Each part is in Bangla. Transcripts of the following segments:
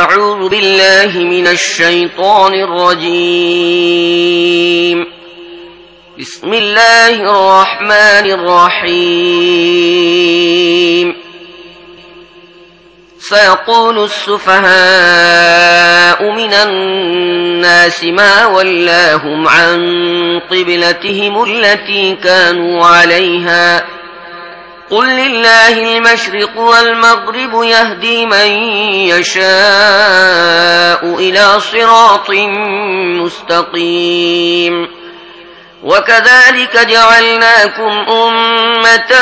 أعوذ بالله من الشيطان الرجيم بسم الله الرحمن الرحيم سيقول السفهاء من الناس ما ولاهم عن قبلتهم التي كانوا عليها قل لله المشرق والمغرب يهدي من يشاء إلى صراط مستقيم وكذلك جعلناكم أمة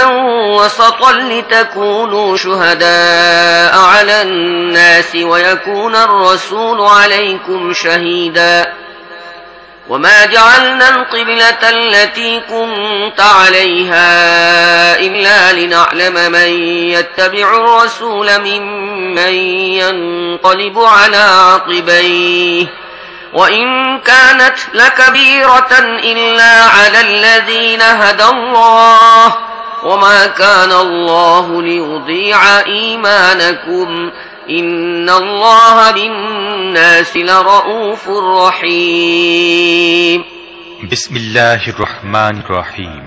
وسطا لتكونوا شهداء على الناس ويكون الرسول عليكم شهيدا وما جعلنا القبلة التي كنت عليها إلا لنعلم من يتبع الرسول ممن ينقلب على عقبيه وإن كانت لكبيرة إلا على الذين هدى الله وما كان الله ليضيع إيمانكم إن الله بالناس لرؤوف رحيم বিসমিল্লাহির রহমানির রহিম।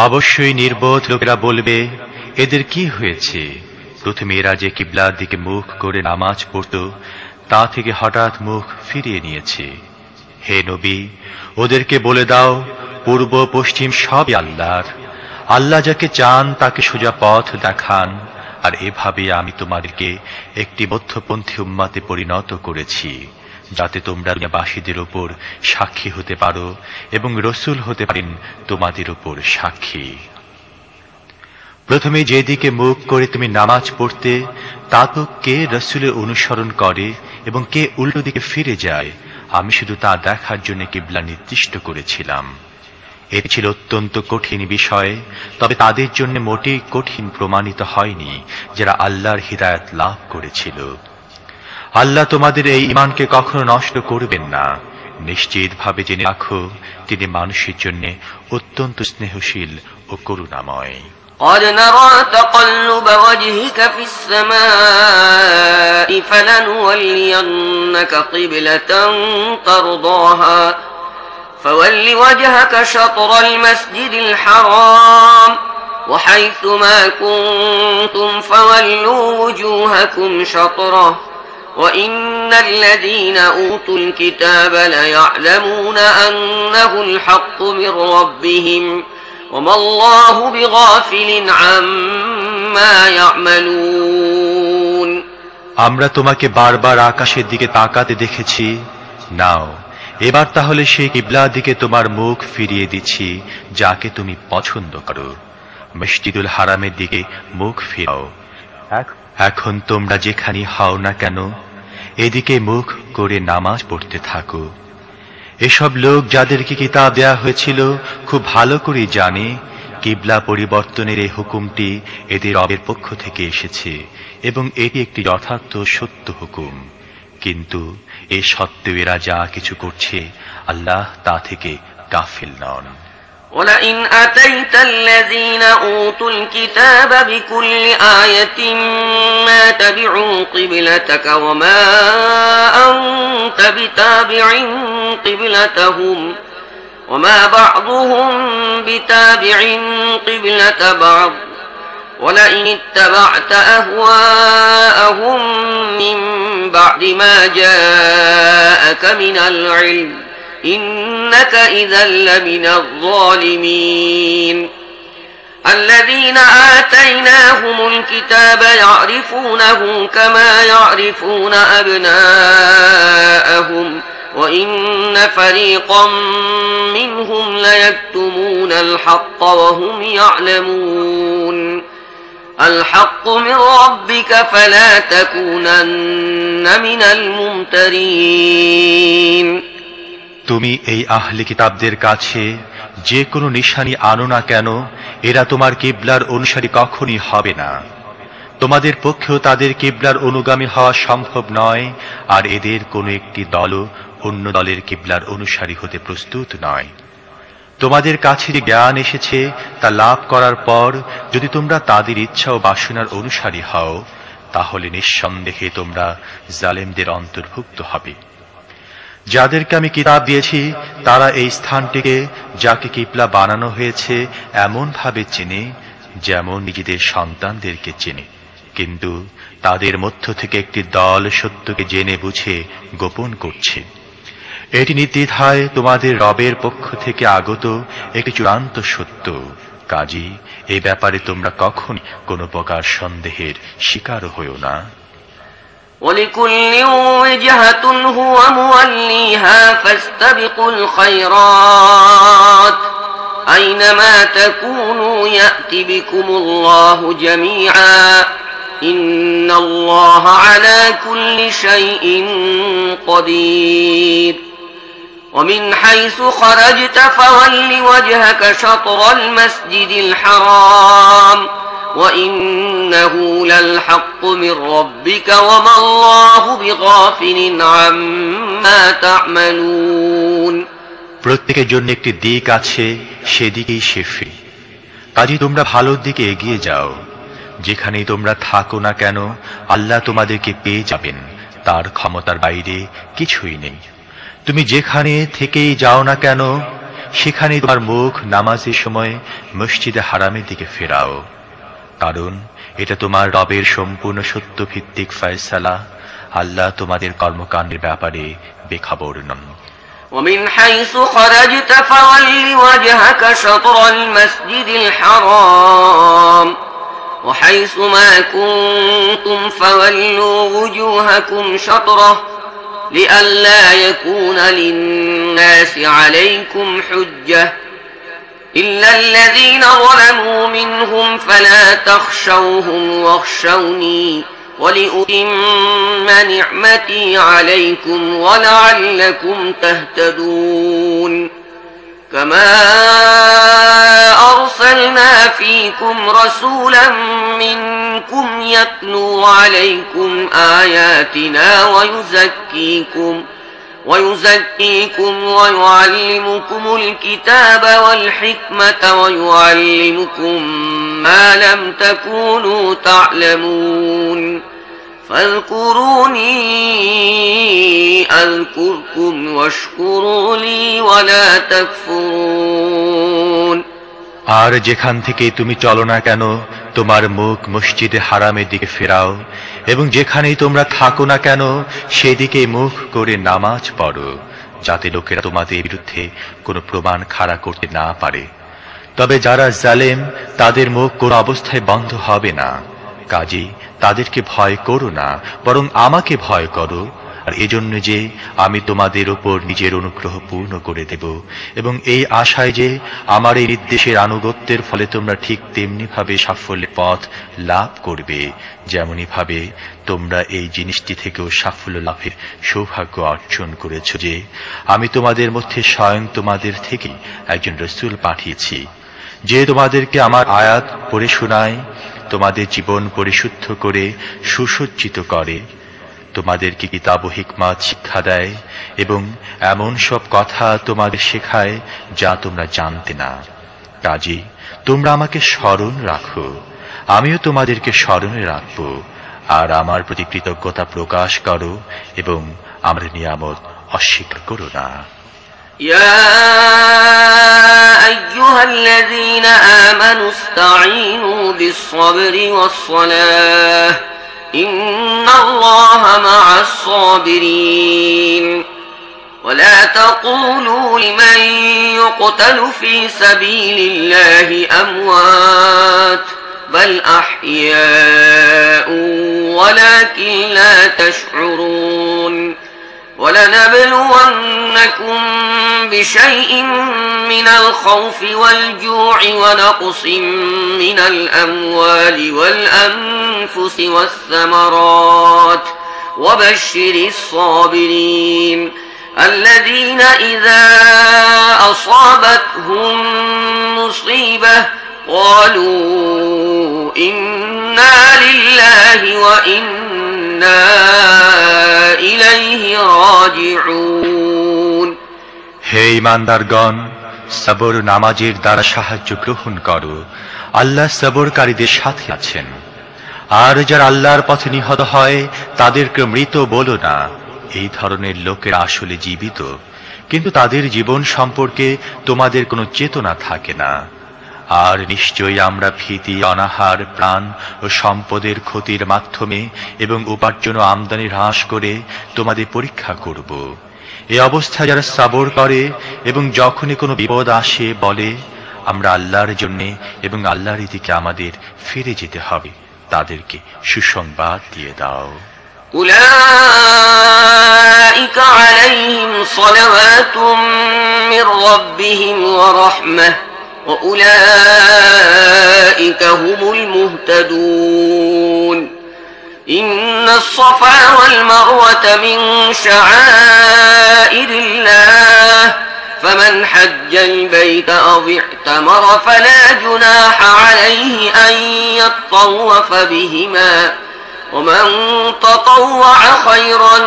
অবশ্যই নির্বোধ লোকেরা বলবে, এদের কি হয়েছে? প্রথমে এরা যে কিবলার দিকে মুখ করে নামাজ পড়ত, তা থেকে হঠাৎ মুখ ফিরিয়ে নিয়েছে। হে নবী, ওদেরকে বলে দাও, পূর্ব পশ্চিম সবই আল্লাহর। আল্লাহ যাকে চান তাকে সোজা পথ দেখান, আর এভাবে আমি তোমাদেরকে একটি মধ্যপন্থী উম্মতে পরিণত করেছি, যাতে তোমরা দুনিয়াবাসীদের উপর সাক্ষী হতে পারো এবং রসুল হতে পারেন তোমাদের উপর সাক্ষী। প্রথমে যেদিকে মুখ করে তুমি নামাজ পড়তে, তা তো কে রসুলের অনুসরণ করে এবং কে উল্টো দিকে ফিরে যায়, আমি শুধু তা দেখার জন্য কিবলা নির্দিষ্ট করেছিলাম। এটি ছিল অত্যন্ত কঠিন বিষয়, তবে তাদের জন্য মোটেই কঠিন প্রমাণিত হয়নি যারা আল্লাহর হিদায়াত লাভ করেছিল। আল্লাহ তোমাদের এই ঈমানকে কখনো নষ্ট করবেন না। নিশ্চিতভাবে জেনে রাখো, তিনি মানুষের জন্য অত্যন্ত স্নেহশীল ও করুণাময়। قد نرى تقلب وجهك في السماء فلنولينك قبلة ترضاها فول وجهك شطر المسجد الحرام وحيث ما كنتم فولوا وجوهكم شطره وإن الذين أوتوا الكتاب ليعلمون أنه الحق من ربهم وما الله بغافل عما يعملون। আমরা তোমাকে বারবার আকাশের দিকে তাকাতে দেখেছি। নাও, এবার তাহলে সেই কিবলার দিকে তোমার মুখ ফিরিয়ে দিচ্ছি, যাকে তুমি পছন্দ করো। মসজিদুল হারামের দিকে মুখ ফিরাও। এখন তোমরা যেখানে হও না কেন, এদিকে মুখ করে নামাজ পড়তে থাকো। এসব লোক যাদেরকে কিতাব দেয়া হয়েছিল খুব ভালো করে জানে কিবলা পরিবর্তনের এই হুকুমটি এদের রবের পক্ষ থেকে এসেছে এবং এটি একটি যথার্থ সত্য হুকুম। কিন্তু এ সত্ত্বেও এরা যা কিছু করছে, আল্লাহ তা থেকে গাফিল নন। ولئن أتيت الذين أوتوا الكتاب بكل آية ما تبعوا قبلتك وما أنت بتابع قبلتهم وما بعضهم بتابع قبلة بعض ولئن اتبعت أهواءهم من بعد ما جاءك من العلم إنك إذا لمن الظالمين الذين آتيناهم الكتاب يعرفونه كما يعرفون أبناءهم وإن فريقا منهم ليكتمون الحق وهم يعلمون الحق من ربك فلا تكونن من الممترين। তুমি এই আহলে কিতাবদের কাছে যে কোনো নিশানি আনো না কেন, এরা তোমার কিবলার অনুসারী কখনই হবে না। তোমাদের পক্ষেও তাদের কিবলার অনুগামী হওয়া সম্ভব নয়, আর এদের কোনো একটি দলও অন্য দলের কিবলার অনুসারী হতে প্রস্তুত নয়। তোমাদের কাছে যে জ্ঞান এসেছে তা লাভ করার পর যদি তোমরা তাদের ইচ্ছা ও বাসনার অনুসারী হও, তাহলে নিঃসন্দেহে তোমরা জালেমদের অন্তর্ভুক্ত হবে। যাদেরকে আমি কিতাব দিয়েছি তারা এই স্থানটিকে, যাকে কিবলা বানানো হয়েছে, এমন ভাবে চেনে যেমন নিজেদের সন্তানদেরকে চেনে। কিন্তু তাদের মধ্য থেকে একটি দল সত্যকে জেনে বুঝে গোপন করছে। এটি নির্দ্বিধায় তোমাদের রবের পক্ষ থেকে আগত একটি চূড়ান্ত সত্য। কাজী এই ব্যাপারে তোমরা কখনই কোনো প্রকার সন্দেহের শিকার হইও না। ولكل وجهة هو موليها فاستبقوا الخيرات أينما تكونوا يأت بكم الله جميعا إن الله على كل شيء قدير ومن حيث خرجت فول وجهك شطر المسجد الحرام وإنه للحق من ربك وما الله بغافل عما تعملون প্রত্যেকের জন্য একটি দিক আছে, সেদিকেই সে ফিরে। কাজে তোমরা ভালোর দিকে এগিয়ে যাও। যেখানেই তোমরা থাকো না কেন আল্লাহ তোমাদেরকে পেয়ে যাবেন, তার ক্ষমতার বাইরে কিছুই নেই। তুমি যেখানে থেকেই যাও না কেন সেখানে তোমার মুখ নামাজের সময় মসজিদে হারামের দিকে ফেরাও, কারণ এটা তোমার রবের সম্পূর্ণ সত্যভিত্তিক ফয়সালা। আল্লাহ তোমাদের কর্মকাণ্ডের ব্যাপারে বেখবর নন। ومن حيث خرجت فول وجهك شطر المسجد الحرام وحيث ما كنتم فولوا وجوهكم شطره لئلا يكون للناس عليكم حجة إلا الذين ظلموا منهم فلا تخشوهم واخشوني ولأتم نعمتي عليكم ولعلكم تهتدون كما أرسلنا فيكم رسولا منكم يتلو عليكم آياتنا ويزكيكم ويعلمكم الكتاب والحكمة ويعلمكم ما لم تكونوا تعلمون فاذكروني أذكركم واشكروا لي ولا تكفرون আর যেখান থেকে তুমি চলো না কেন তোমার মুখ মসজিদে হারামের দিকে ফেরাও, এবং যেখানেই তোমরা থাকো না কেন সেদিকে মুখ করে নামাজ পড়ো, যাতে লোকেরা তোমাদের বিরুদ্ধে কোনো প্রমাণ খাড়া করতে না পারে। তবে যারা জালেম তাদের মুখ কোনো অবস্থায় বন্ধ হবে না। কাজী তাদেরকে ভয় করো না, বরং আমাকে ভয় করো, আর এজন্য যে আমি তোমাদের উপর নিজের অনুগ্রহ পূর্ণ করে দেব, এবং এই আশায় যে আমার এই নির্দেশের আনুগত্যের ফলে তোমরা ঠিক তেমনি ভাবে সাফল্যের পথ লাভ করবে, যেমনি ভাবে তোমরা এই জিনিসটি থেকেও সাফল্য লাভের সৌভাগ্য অর্জন করেছ যে আমি তোমাদের মধ্যে স্বয়ং তোমাদের থেকে একজন রাসূল পাঠিয়েছি, যে তোমাদেরকে আমার আয়াত পড়ে শোনায়, তোমাদের জীবন পরিশুদ্ধ করে সুসজ্জিত করে, তোমাদেরকে কিতাব ও হিকমত শিক্ষা দেয় এবং এমন সব কথা তোমাদের শেখায় যা তোমরা জানতে না। কাজী তোমরা আমাকে স্মরণ রাখো, আমিও তোমাদেরকে স্মরণে রাখব, আর আমার প্রতি কৃতজ্ঞতা প্রকাশ করো এবং আমার নিয়ামত অস্বীকার করো না। يا أيها الذين آمنوا استعينوا بالصبر والصلاة إن الله مع الصابرين ولا تقولوا لمن يقتل في سبيل الله أموات بل أحياء ولكن لا تشعرون ولنبلونكم بشيء من الخوف والجوع ونقص من الأموال والأنفس والثمرات وبشر الصابرين الذين إذا أصابتهم مصيبة قالوا إنا لله وإنا إليه راجعون হে ঈমানদারগণ, সবর নামাজের দ্বারা সাহায্য গ্রহণ করো। আল্লাহ সবরকারীদের সাথে আছেন। আর যারা আল্লাহর পথে নিহত হয় তাদেরকে মৃত বলো না। এই ধরনের লোকেরা আসলে জীবিত, কিন্তু তাদের জীবন সম্পর্কে তোমাদের কোনো চেতনা থাকে না। আর নিশ্চয়ই আমরা ভীতি, অনাহার, প্রাণ ও সম্পদের ক্ষতির মাধ্যমে এবং উপার্জন ও আমদানি হ্রাস করে তোমাদের পরীক্ষা করব। এই অবস্থা যারা সবর করে এবং যখনই কোনো বিপদ আসে বলে আমরা আল্লাহর জন্যে এবং আল্লাহর দিকে আমাদের ফিরে যেতে হবে, তাদেরকে সুসংবাদ দিয়ে দাও। أولئك عليهم صلوات من ربهم ورحمة وأولئك هم المهتدون إن الصفا والمروة من شعائر الله فمن حج البيت أو اعتمر فلا جناح عليه أن يطوف بهما ومن تطوع خيرا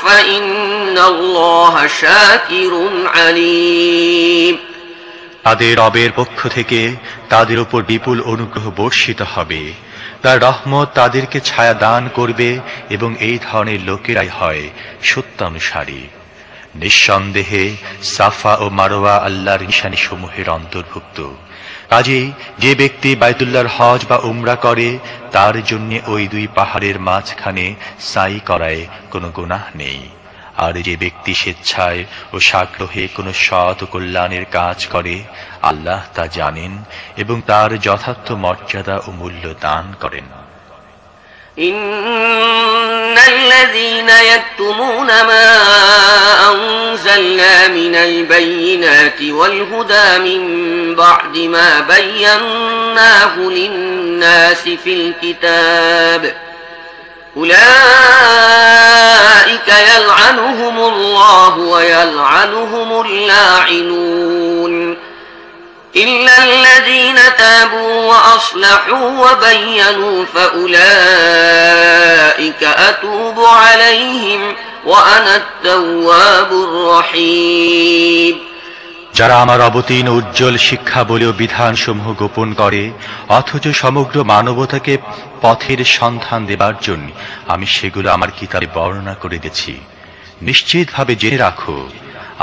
فإن الله شاكر عليم। তাদের রবের পক্ষ থেকে তাদের উপর বিপুল অনুগ্রহ বর্ষিত হবে, তার রহমত তাদেরকে ছায়া দান করবে এবং এই ধরনের লোকেরাই হয় সত্যানুসারী। নিঃসন্দেহে সাফা ও মারওয়া আল্লাহর নিশানী সমূহের অন্তর্ভুক্ত। কাজেই যে ব্যক্তি বাইতুল্লাহর হজ বা উমরা করে তার জন্য ওই দুই পাহাড়ের মাঝখানে সাই করায় কোনো গুনাহ নেই। আর যে ব্যক্তি স্বেচ্ছায় ও সাগ্রহে কোনো সৎ ও কল্যাণের কাজ করে আল্লাহ তা জানেন এবং তার যথার্থ মর্যাদা ও মূল্য দান করেন। ইন্নাল্লাযীনা ইয়াকতুমুনা মা আনজালনা মিনাল বাইয়িনাতি ওয়াল হুদা মিন বা'দি মা বায়্যানাহু লিন-নাসি ফিল কিতাব أولئك يلعنهم الله ويلعنهم اللَّاعِنُونَ إلا الذين تابوا وأصلحوا وبينوا فأولئك أتوب عليهم وأنا التواب الرحيم। যারা আমার অবতীর্ণ উজ্জ্বল শিক্ষা বলেও বিধানসমূহ গোপন করে অথচ সমগ্র মানবতাকে পথের সন্ধান দেবার জন্য আমি সেগুলো আমার কিতাবে বর্ণনা করে দিয়েছি, নিশ্চিতভাবে জেনে রাখো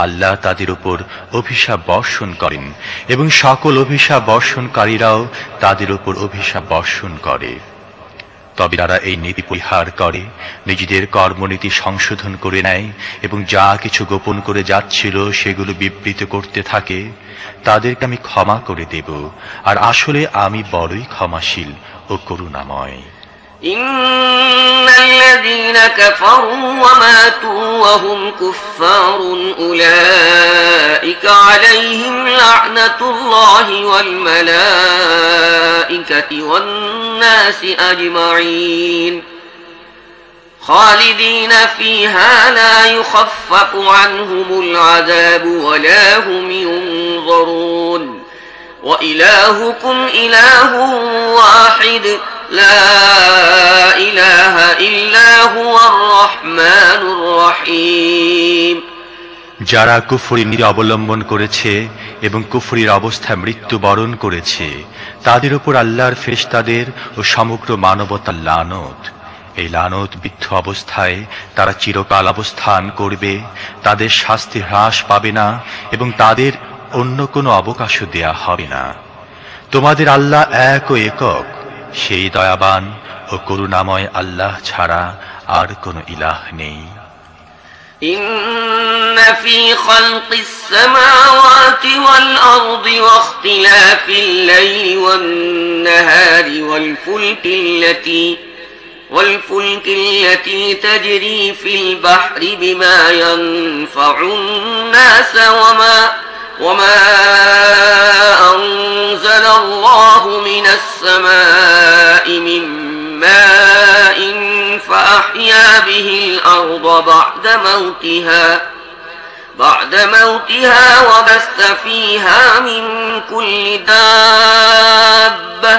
আল্লাহ তাদের উপর অভিশাপ বর্ষণ করেন এবং সকল অভিশাপ বর্ষণকারীরাও তাদের উপর অভিশাপ বর্ষণ করে। তবে যারা এই নীতি পরিহার করে, নিজেদের কর্মনীতি সংশোধন করে নেয় এবং যা কিছু গোপন করে যাচ্ছিল সেগুলো বিবৃত করতে থাকে, তাদেরকে আমি ক্ষমা করে দেব, আর আসলে আমি বড়ই ক্ষমাশীল ও করুণাময়। ইন্নাল্লাযীনা কাফারু ওয়া মাতু ওয়া হুম কুফফারুন উলাইকা আলাইহিম লা'নাতুল্লাহি ওয়াল মালাইকাতি ওয়ান নাসি আজমাইন খালিদিনা ফিহা লা ইউখাফফাফু আনহুমুল আযাবু ওয়া লা হুম ইউনযারুন ওয়া ইলাহুকুম ইলাহুন ওয়াহিদ لا إله إلا هو الرحمن الرحيم। যারা কুফরীর নীতি অবলম্বন করেছে এবং কুফরীর অবস্থায় মৃত্যুবরণ করেছে তাদের উপর আল্লাহর ফেরেশতাদের ও সমগ্র মানবতার লানত। এই লানত বিদ্ধ অবস্থায় তারা চিরকাল অবস্থান করবে, তাদের শাস্তি হ্রাস পাবে না এবং তাদের অন্য কোনো অবকাশও দেয়া হবে না। তোমাদের আল্লাহ এক ও একক, সেই দয়াবান ও করুণাময় আল্লাহ ছাড়া আর কোনো ইলাহ নেই। ইন্না ফী খালকিস সামাওয়াতি ওয়াল আরদি ওয়া ইখতিলাফিল লাইলি ওয়ান নাহারি ওয়াল ফুলকি التي تجري في البحر بما ينفع الناس وما أنزل الله من السماء من ماء فأحيا به الأرض بعد موتها وبث فيها من كل دابة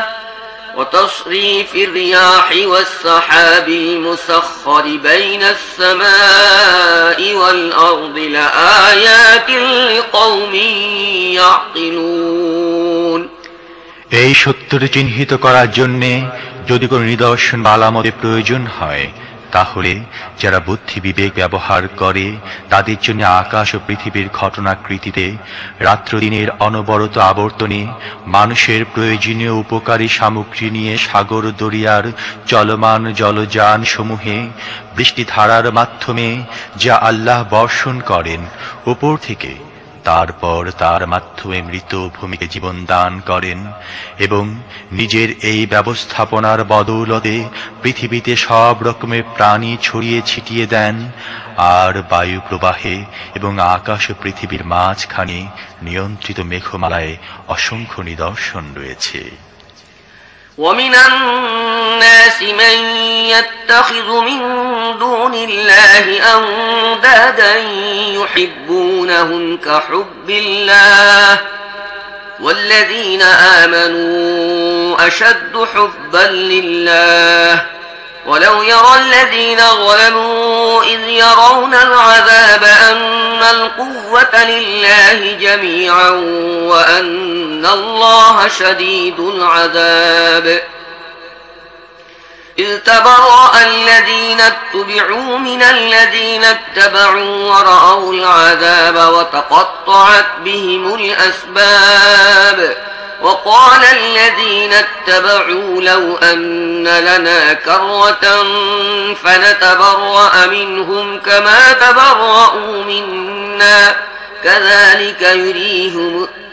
وتصريف الرياح والسحاب المسخر بين السماء والأرض لآيات لقوم يعقلون। এই সত্যটি চিহ্নিত করার জন্যে যদি কোনো নিদর্শন বা আলামতের প্রয়োজন হয়, তাহলে যারা বুদ্ধি বিবেক ব্যবহার করে তাদের জন্য আকাশ ও পৃথিবীর ঘটনাকৃতিতে রাত্র দিনের অনবরত আবর্তনে মানুষের প্রয়োজনীয় উপকারী সামগ্রী নিয়ে সাগর দরিয়ার চলমান জলযান সমূহে বৃষ্টিধারার মাধ্যমে যা আল্লাহ বর্ষণ করেন উপর থেকে, তারপর তার মাধ্যমে মৃত ভূমিকে জীবন দান করেন এবং নিজের এই ব্যবস্থাপনার বদৌলতে পৃথিবীতে সব রকমের প্রাণী ছড়িয়ে ছিটিয়ে দেন, আর বায়ু প্রবাহে এবং আকাশ ও পৃথিবীর মাঝখানে নিয়ন্ত্রিত মেঘমালায় অসংখ্য নিদর্শন রয়েছে। ومن الناس من يتخذ من دون الله أندادا يحبونهم كحب الله والذين آمنوا أشد حبا لله ولو يرى الذين ظلموا إذ يرون العذاب أن القوة لله جميعا وأن الله شديد العذاب إذ تبرأ الذين اتبعوا من الذين اتبعوا ورأوا العذاب وتقطعت بهم الأسباب وقال الذين اتبعوا لو أن لنا كرة فنتبرأ منهم كما تبرأوا منا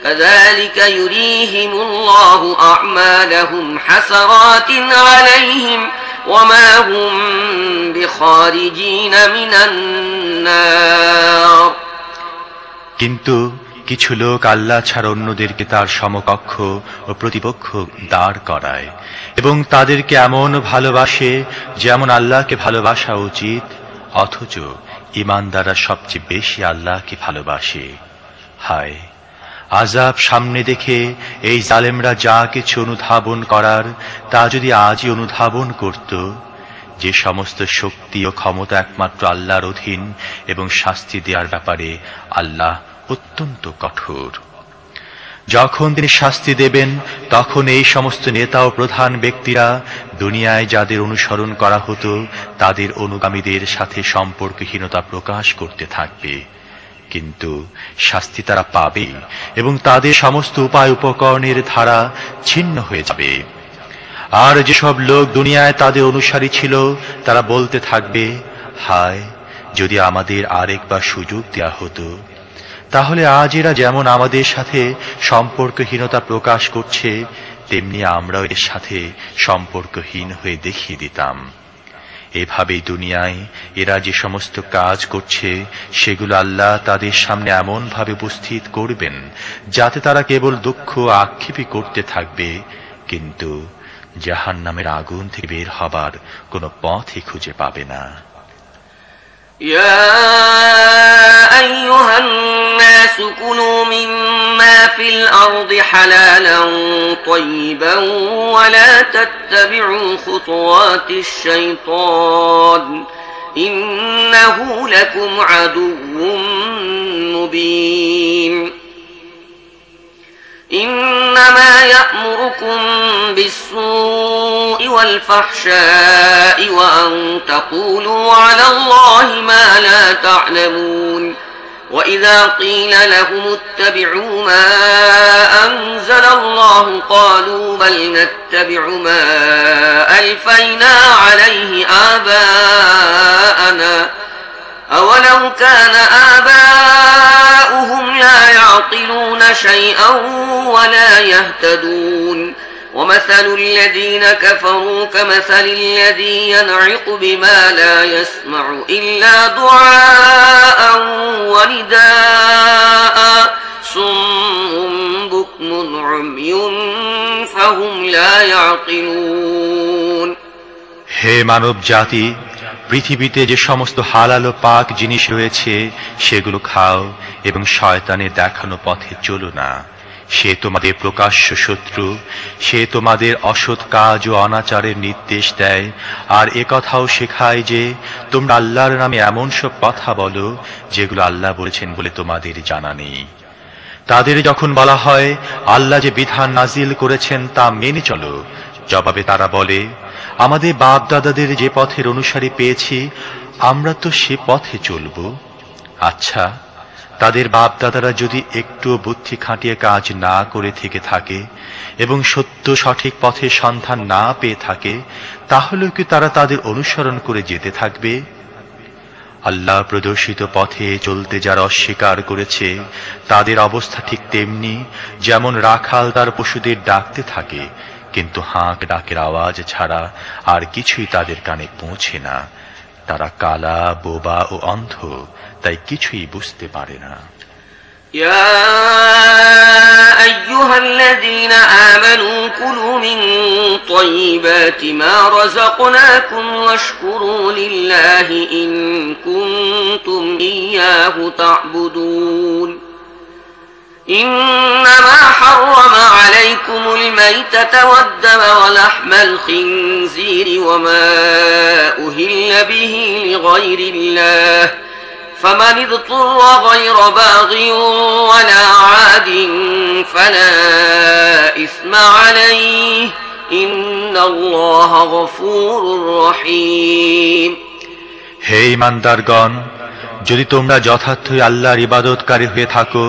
كذلك يريهم الله أعمالهم حسرات عليهم وما هم بخارجين من النار। কিন্তু কিছু লোক আল্লাহ ছাড়া অন্যদেরকে তার সমকক্ষ ও প্রতিপক্ষ দাঁড় করায় এবং তাদেরকে এমন ভালোবাসে যেমন আল্লাহকে ভালোবাসা উচিত, অথচ ঈমানদাররা সবচেয়ে বেশি আল্লাহকে ভালোবাসে। হায়, আযাব সামনে দেখে এই জালেমরা যা কিছু অনুধাবন করার তা যদি আজই অনুধাবন করত, যে সমস্ত শক্তি ও ক্ষমতা একমাত্র আল্লাহর অধীন এবং শাস্তি দেওয়ার ব্যাপারে আল্লাহ অত্যন্ত কঠোর। যখন তিনি শাস্তি দেবেন তখন এই সমস্ত নেতা ও প্রধান ব্যক্তিরা দুনিয়ায় যাদের অনুসরণ করা হতো তাদের অনুগামীদের সাথে সম্পর্কহীনতা প্রকাশ করতে থাকবে, কিন্তু শাস্তি তারা পাবে এবং তাদের সমস্ত উপায় উপকরণের ধারা ছিন্ন হয়ে যাবে। আর যেসব লোক দুনিয়ায় তাদের অনুসারী ছিল তারা বলতে থাকবে, হায়, যদি আমাদের আরেকবার সুযোগ দেয়া হতো, তাহলে আজ এরা যেমন আমাদের সাথে সম্পর্কহীনতা প্রকাশ করছে তেমনি আমরাও এর সাথে সম্পর্কহীন হয়ে দেখিয়ে দিতাম। এভাবেই দুনিয়ায় এরা যে সমস্ত কাজ করছে সেগুলো আল্লাহ তাদের সামনে এমন ভাবে উপস্থিত করবেন যাতে তারা কেবল দুঃখ আক্ষেপই করতে থাকবে, কিন্তু জাহান্নামের আগুন থেকে বের হবার কোনো পথই খুঁজে পাবে না। يا أيها الناس كلوا مما في الأرض حلالا طيبا ولا تتبعوا خطوات الشيطان إنه لكم عدو مبين إنما يأمركم بالسوء والفحشاء وأن تقولوا على الله ما لا تعلمون وإذا قيل لهم اتبعوا ما أنزل الله قالوا بل نتبع ما ألفينا عليه آباءنا أولو كان آباؤهم لا يعقلون شيئا ولا يهتدون ومثل الذين كفروا كمثل الذي ينعق بما لا يسمع إلا دعاء ونداء صم بكم عمي فهم لا يعقلون। হে মানব জাতি, পৃথিবীতে যে সমস্ত হালাল ও পাক জিনিস রয়েছে সেগুলো খাও এবং শয়তানের দেখানো পথে চলো না। সে তোমাদের প্রকাশ্য শত্রু, সে তোমাদের অসৎ কাজ ও অনাচারের নির্দেশ দেয়, আর একথাও শেখায় যে তোমরা আল্লাহর নামে এমন সব কথা বলো যেগুলো আল্লাহ বলেছেন বলে তোমাদের জানা নেই। তাদের যখন বলা হয় আল্লাহ যে বিধান নাজিল করেছেন তা মেনে চলো, জবাবে তারা বলে, আমাদের বাপ দাদাদের যে পথের অনুসারী পেয়েছি আমরা তো সে পথে চলব। আচ্ছা, তাদের বাপ দাদারা যদি একটু বুদ্ধি খাটিয়ে কাজ না করে থেকে থাকে এবং সত্য সঠিক পথের সন্ধান না পেয়ে থাকে, তাহলে কি তারা তাদের অনুসরণ করে যেতে থাকবে? আল্লাহ প্রদর্শিত পথে চলতে যারা অস্বীকার করেছে তাদের অবস্থা ঠিক তেমনি যেমন রাখাল তার পশুদের ডাকতে থাকে, কিন্তু হাঁক ডাকের আওয়াজ ছাড়া আর কিছুই তাদের কানে পৌঁছে না। তারা কালা, বোবা ও অন্ধ, তাই কিছুই বুঝতে পারে না। يا أيها الذين آمنوا كلوا من طيبات ما رزقناكم واشكروا لله إن كنتم إياه تعبدون إنما حرم عليكم الميتة والدم ولحم الخنزير وما أهل به لغير الله فمن اضطر غير باغ ولا عاد فلا إثم عليه إن الله غفور رحيم। হে ঈমানদারগণ, যদি তোমরা যথার্থই আল্লাহর ইবাদতকারী হয়ে থাকো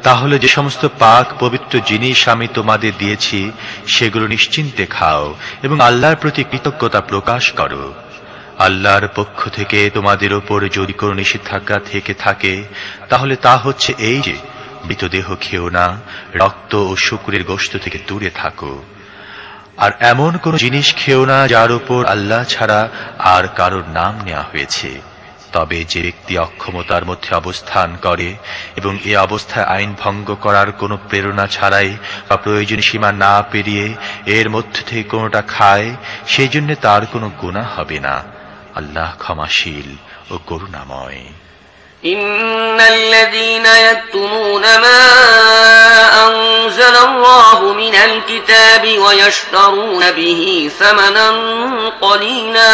তাহলে যে সমস্ত পাক পবিত্র জিনিস আমি তোমাদের দিয়েছি সেগুলো নিশ্চিন্তে খাও এবং আল্লাহর প্রতি কৃতজ্ঞতা প্রকাশ করো। আল্লাহর পক্ষ থেকে তোমাদের উপর যদি কোনো নিষেধাজ্ঞা থেকে থাকে তাহলে তা হচ্ছে এই যে মৃতদেহ খেও না, রক্ত ও শুকরের গোশত থেকে দূরে থাকো, আর এমন কোন জিনিস খেও না যার উপর আল্লাহ ছাড়া আর কারোর নাম নেওয়া হয়েছে। তবে যে ব্যক্তি অক্ষমতার মধ্যে অবস্থান করে এবং এ অবস্থায় আইন ভঙ্গ করার কোনো প্রেরণা ছাড়াই বা প্রয়োজনীয় সীমা না পেরিয়ে এর মধ্যে থেকে কোনোটা খায়, সেই জন্য তার কোনো গুনাহ হবে না। আল্লাহ ক্ষমাশীল ও করুণাময়। إن الذين يكتمون ما أنزل الله من الكتاب ويشترون به ثمنا قليلا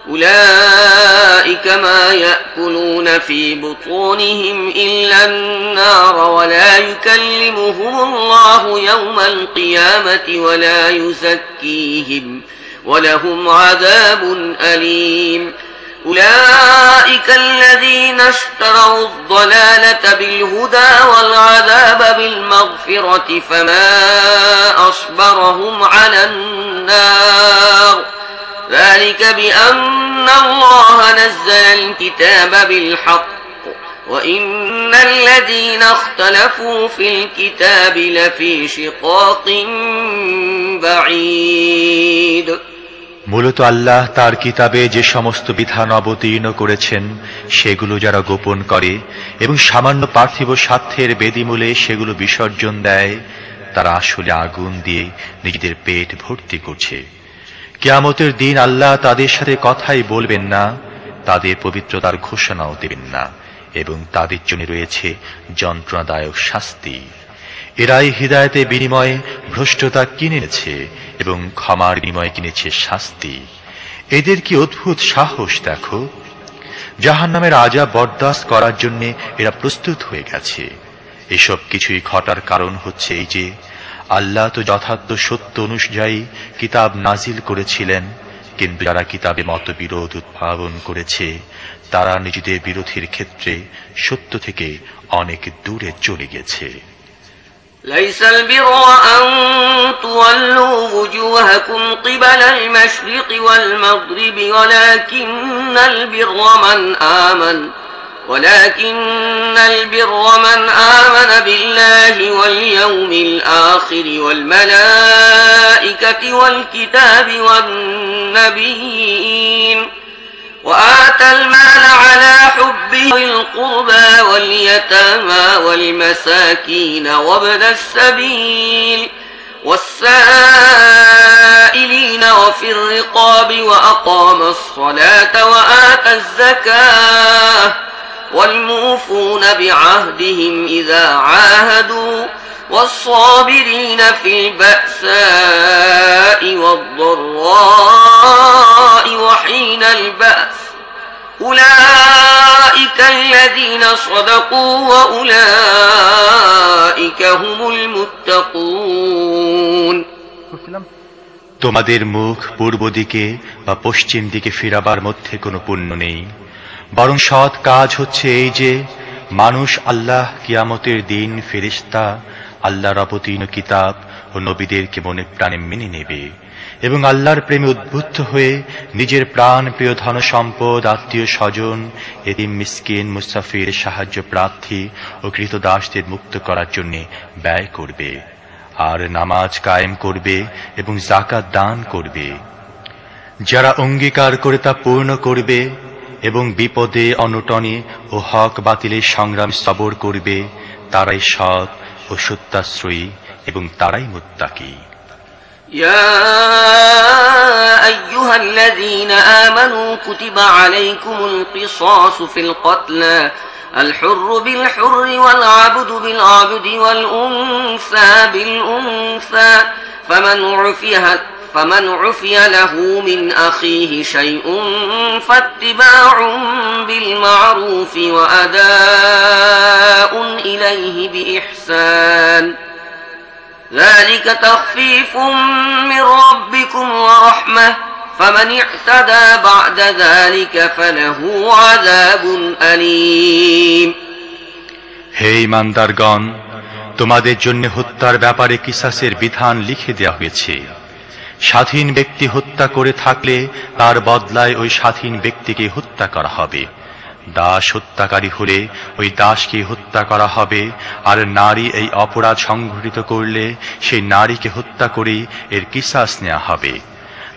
أولئك ما يأكلون في بطونهم إلا النار ولا يكلمهم الله يوم القيامة ولا يزكيهم ولهم عذاب أليم أولئك الذين اشتروا الضلالة بالهدى والعذاب بالمغفرة فما أصبرهم على النار ذلك بأن الله نزل الكتاب بالحق وإن الذين اختلفوا في الكتاب لفي شقاق بعيد। মূলত আল্লাহ তার কিতাবে যে সমস্ত বিধান অবতীর্ণ করেছেন সেগুলো যারা গোপন করে এবং সামান্য পার্থিব স্বার্থের বেদিমূলে সেগুলো বিসর্জন দেয়, তারা আসলে আগুন দিয়ে নিজেদের পেট ভর্তি করছে। কিয়ামতের দিন আল্লাহ তাদের সাথে কথাই বলবেন না, তাদের পবিত্রতার ঘোষণাও দেবেন না এবং তাদের জন্য রয়েছে যন্ত্রণাদায়ক শাস্তি। এরাই হিদায়াতের বিনিময়ে ভ্রষ্টতা কিনেছে এবং ক্ষমার বিনিময়ে কিনেছে শাস্তি। এদের কি অদ্ভুত সাহস দেখো! জাহান্নামের আযাব বরদাস্ত করার জন্য এরা প্রস্তুত হয়ে গেছে। এসব কিছুই ঘটার কারণ হচ্ছে এই যে আল্লাহ তো যথার্থ সত্য অনুযায়ী কিতাব নাজিল করেছিলেন, কিন্তু যারা কিতাবে মতবিরোধ উদ্ভাবন করেছে তারা নিজেদের বিরোধীর ক্ষেত্রে সত্য থেকে অনেক দূরে চলে গেছে। ليس البر أن تولوا وجوهكم قبل المشرق والمغرب ولكن البر من آمن بالله واليوم الآخر والملائكة والكتاب والنبيين وآتى المال على حبه القربى واليتامى والمساكين وابن السبيل والسائلين وفي الرقاب وأقام الصلاة وآتى الزكاة والموفون بعهدهم إذا عاهدوا والصابرين في البأساء والضراء وحين البأس أولئك الذين صدقوا وأولئك هم المتقون। তোমাদের মুখ পূর্ব দিকে বা পশ্চিম দিকে ফিরাবার মধ্যে কোনো পুণ্য নেই, বরং সৎ কাজ হচ্ছে এই যে মানুষ আল্লাহ কিয়ামতের দিন ফেরেশতা আল্লাহর অবতীর্ণ কিতাব ও নবীদেরকে মনে প্রাণে মেনে নেবে এবং আল্লাহর প্রেমে উদ্বুদ্ধ হয়ে নিজের প্রাণ প্রিয় ধন সম্পদ, আত্মীয় স্বজন, এতিম মিসকিন, মুসাফির, সাহায্য প্রার্থী ও কৃতদাসদের মুক্ত করার জন্য ব্যয় করবে, আর নামাজ কায়েম করবে এবং যাকাত দান করবে। যারা অঙ্গীকার করে তা পূর্ণ করবে এবং বিপদে অনটনে ও হক বাতিলের সংগ্রাম সবর করবে, তারাই সৎ ও সত্যাশ্রয়ী এবং তারাই মুত্তাকি। يا أيها الذين آمنوا كتب عليكم القصاص في القتلى الحر بالحر والعبد بالعبد والأنثى بالأنثى فمن عفي له من أخيه شيء فاتباع بالمعروف وأداء إليه بإحسان ذلك تخفيف من ربكم ورحمة فمن اعتدى بعد ذلك فله عذاب أليم। হে ঈমানদারগণ, তোমাদের জন্য হত্যার ব্যাপারে কিসাসের বিধান লিখে দেওয়া হয়েছে। স্বাধীন ব্যক্তি হত্যা করে থাকলে তার বদলায় ওই স্বাধীন ব্যক্তিকে হত্যা করা হবে। দাস হত্যাকারী হলে ওই দাসকে হত্যা করা হবে, আর নারী এই অপরাধ সংঘটিত করলে সেই নারীকে হত্যা করে এর কিসাস নেওয়া হবে।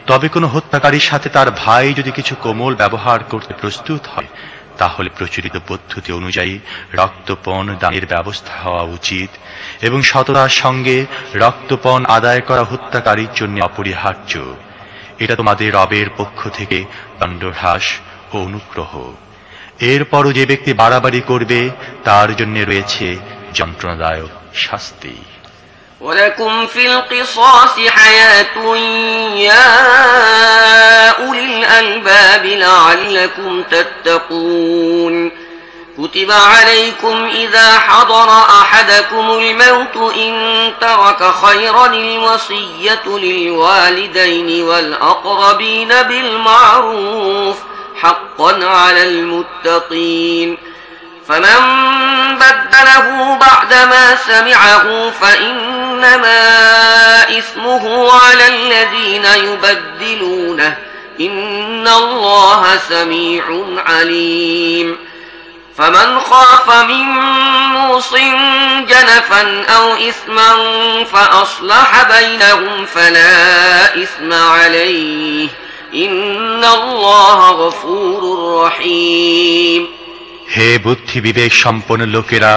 তবে কোনো হত্যাকারীর সাথে তার ভাই যদি কিছু কোমল ব্যবহার করতে প্রস্তুত হয়, তাহলে প্রচলিত পদ্ধতি অনুযায়ী রক্তপণ দানের ব্যবস্থা হওয়া উচিত এবং সততার সঙ্গে রক্তপণ আদায় করা হত্যাকারীর জন্য অপরিহার্য। এটা তোমাদের রবের পক্ষ থেকে দণ্ডহ্রাস ও অনুগ্রহ। এরপরও যে ব্যক্তি বাড়াবাড়ি করবে তার জন্য রয়েছে যন্ত্রণাদায়ক শাস্তি। ولكم في القصاص حياة يا أولي الألباب لعلكم تتقون كتب عليكم إذا حضر أحدكم الموت إن ترك خيرا الوصية للوالدين والأقربين بالمعروف حقا على المتقين فمن بدله بعدما سمعه فإنما إثمه على الذين يبدلونه إن الله سميع عليم فمن خاف من موص جنفا أو إثما فأصلح بينهم فلا إثم عليه إن الله غفور رحيم। হে বুদ্ধি বিবেক সম্পন্ন লোকেরা,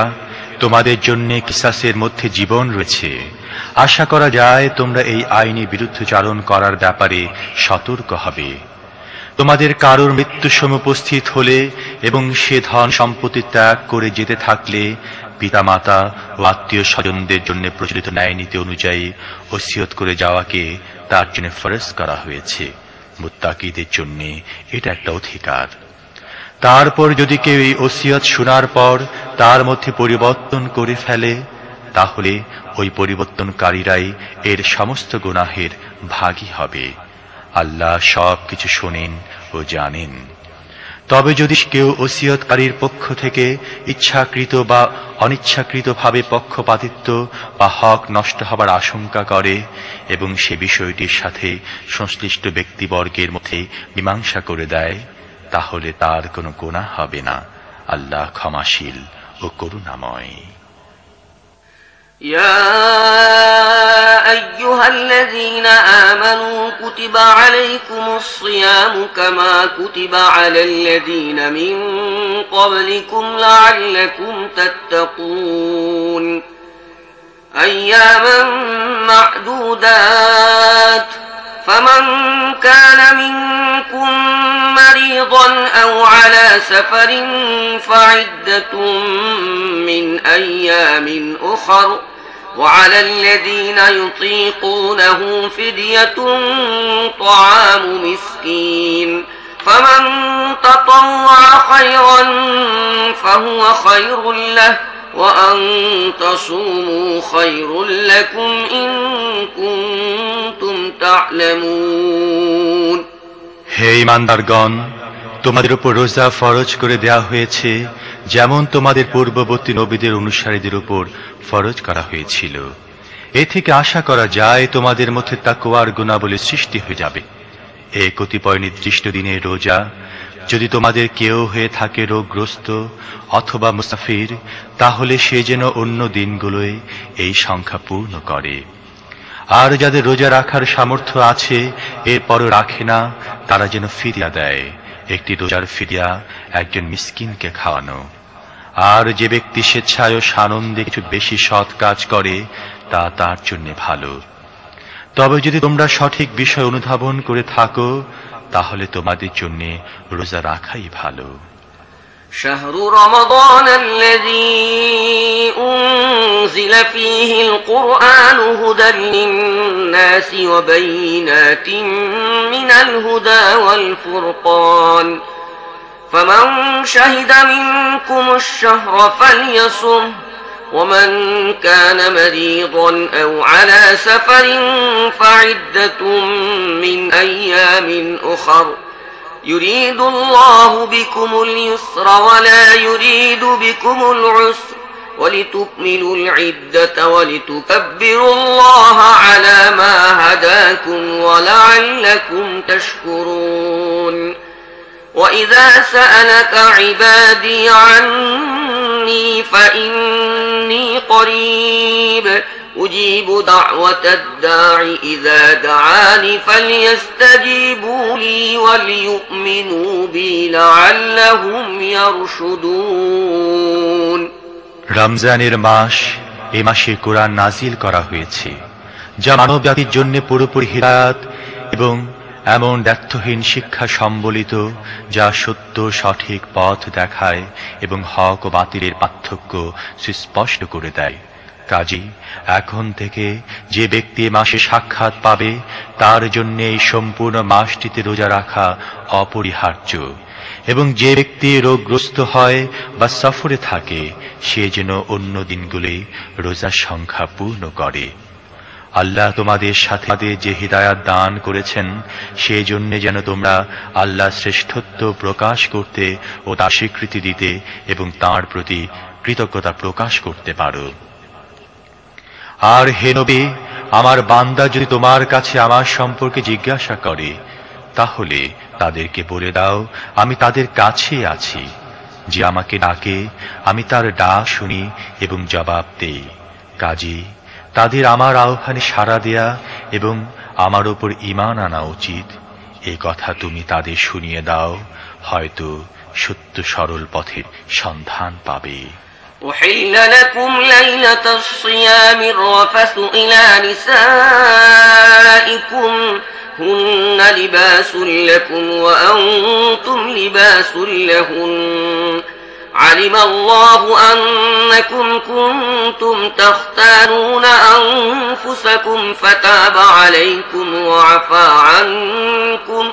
তোমাদের জন্য কিসাসের মধ্যে জীবন রয়েছে। আশা করা যায় তোমরা এই আইনি বিরুদ্ধচারণ করার ব্যাপারে সতর্ক হবে। তোমাদের কারোর মৃত্যুর সময় উপস্থিত হলে এবং সে ধন সম্পত্তি ত্যাগ করে যেতে থাকলে পিতামাতা ও আত্মীয় স্বজনদের জন্য প্রচলিত ন্যায় নীতি অনুযায়ী ওসিয়ত করে যাওয়াকে তার জন্য ফরজ করা হয়েছে। মুত্তাকিদের জন্য এটা একটা অধিকার। তারপর যদি কেউ এই ওসিয়ত শোনার পর তার মধ্যে পরিবর্তন করে ফেলে, তাহলে ওই পরিবর্তনকারীরাই এর সমস্ত গুনাহের ভাগী হবে। আল্লাহ সব কিছু শোনেন ও জানেন। তবে যদি কেউ ওসিয়তকারীর পক্ষ থেকে ইচ্ছাকৃত বা অনিচ্ছাকৃতভাবে পক্ষপাতিত্ব বা হক নষ্ট হবার আশঙ্কা করে এবং সে বিষয়টির সাথে সংশ্লিষ্ট ব্যক্তিবর্গের মধ্যে মীমাংসা করে দেয়, তাহলে তার কোনো গুনাহ হবে না। আল্লাহ ক্ষমাশীল ও করুণাময়। يا أيها الذين آمنوا كتب عليكم الصيام كما كتب على الذين من قبلكم لعلكم تتقون أياما معدودات فمن كان منكم مريضا أو على سفر فعدة من أيام أخر وعلى الذين يطيقونه فدية طعام مسكين فمن تطوع خيرا فهو خير له وأن تصوموا خير لكم إن كنتم تعلمون হে ঈমানদারগণ, তোমাদের উপর রোজা ফরজ করে দেয়া হয়েছে যেমন তোমাদের পূর্ববর্তী নবীদের অনুসারীদের উপর ফরজ করা হয়েছিল। এ থেকে আশা করা যায় তোমাদের মধ্যে তাকওয়ার গুণাবলীর সৃষ্টি হয়ে যাবে। এই কতিপয় নির্দিষ্ট দিনের রোজা যদি তোমাদের কেউ হয়ে থাকে রোগগ্রস্ত অথবা মুসাফির, তাহলে সে যেন অন্য দিনগুলোয় এই সংখ্যা পূর্ণ করে। আর যাদের রোজা রাখার সামর্থ্য আছে এরপরও রাখে না, তারা যেন ফিরিয়া দেয়। একটি রোজার ফিরিয়া একজন মিসকিনকে খাওয়ানো। আর যে ব্যক্তি স্বেচ্ছায় ও সানন্দে কিছু বেশি সৎ কাজ করে তা তার জন্য ভালো। তবে যদি তোমরা সঠিক বিষয় অনুধাবন করে থাকো তাহলে তোমাদের জন্য রোজা রাখাই ভালো। شهر رمضان الذي أنزل فيه القرآن هدى للناس وبينات من الهدى والفرقان فمن شهد منكم الشهر فليصمه ومن كان مريضا أو على سفر فعدة من أيام أخر يريد الله بكم اليسر ولا يريد بكم العسر ولتكملوا العدة ولتكبروا الله على ما هداكم ولعلكم تشكرون وإذا سألك عبادي عني فإني قريب أجيب دعوة الداع إذا دعاني فليستجيبوا لي وليؤمنوا بي لعلهم يرشدون রমজানের মাস, এই মাসে কোরআন নাজিল করা হয়েছে যা মানব জাতির জন্য পুরোপুরি হিদায়াত এবং এমন ব্যর্থহীন শিক্ষা সম্বলিত যা সত্য সঠিক পথ দেখায় এবং হক ও বাতিলের পার্থক্য সুস্পষ্ট করে দেয়। কাজেই এখন থেকে যে ব্যক্তি মাসে সাক্ষাৎ পাবে তার জন্য এই সম্পূর্ণ মাসটিতে রোজা রাখা অপরিহার্য, এবং যে ব্যক্তি রোগগ্রস্ত হয় বা সফরে থাকে সে যেন অন্য দিনগুলি রোজার সংখ্যা পূর্ণ করে। আল্লাহ তোমাদের সাথে যে হিদায়াত দান করেছেন সেই জন্য যেন তোমরা আল্লাহর শ্রেষ্ঠত্ব প্রকাশ করতে ও তার স্বীকৃতি দিতে এবং তাঁর প্রতি কৃতজ্ঞতা প্রকাশ করতে পারো। আর হে নবী, আমার বান্দা যদি তোমার কাছে আমার সম্পর্কে জিজ্ঞাসা করে তাহলে তাদেরকে বলে দাও আমি তাদের কাছে আছি। যে আমাকে ডাকে আমি তার ডাক শুনি এবং জবাব দেই। কাজী তাদের আমার আহ্বানে সাড়া দেয়া এবং আমার উপর ঈমান আনা উচিত। এই কথা তুমি তাদের শুনিয়ে দাও, হয়তো সত্য সরল পথের সন্ধান পাবে। أحل لكم ليلة الصيام الرفث إلى نسائكم هن لباس لكم وأنتم لباس لهن علم الله أنكم كنتم تختانون أنفسكم فتاب عليكم وعفى عنكم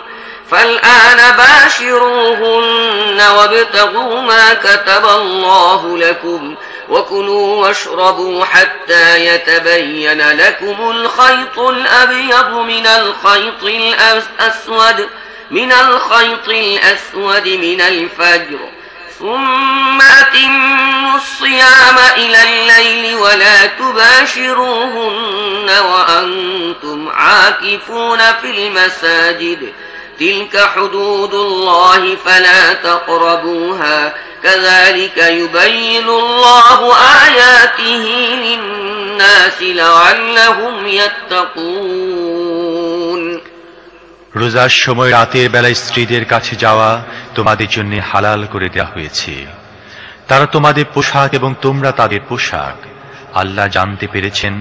فالآن باشروهن وابتغوا ما كتب الله لكم وكلوا واشربوا حتى يتبين لكم الخيط الأبيض من الخيط الأسود من الفجر ثم أتموا الصيام إلى الليل ولا تباشروهن وأنتم عاكفون في المساجد تلك حدود الله فلا تقربوها كذلك يبين الله آياته للناس لعلهم يتقون রোজার সময় রাতের বেলায় স্ত্রীদের কাছে যাওয়া তোমাদের জন্য হালাল করে দেওয়া হয়েছে। তারা তোমাদের পোশাক এবং তোমরা তাদের পোশাক। আল্লাহ জানতে পেরেছেন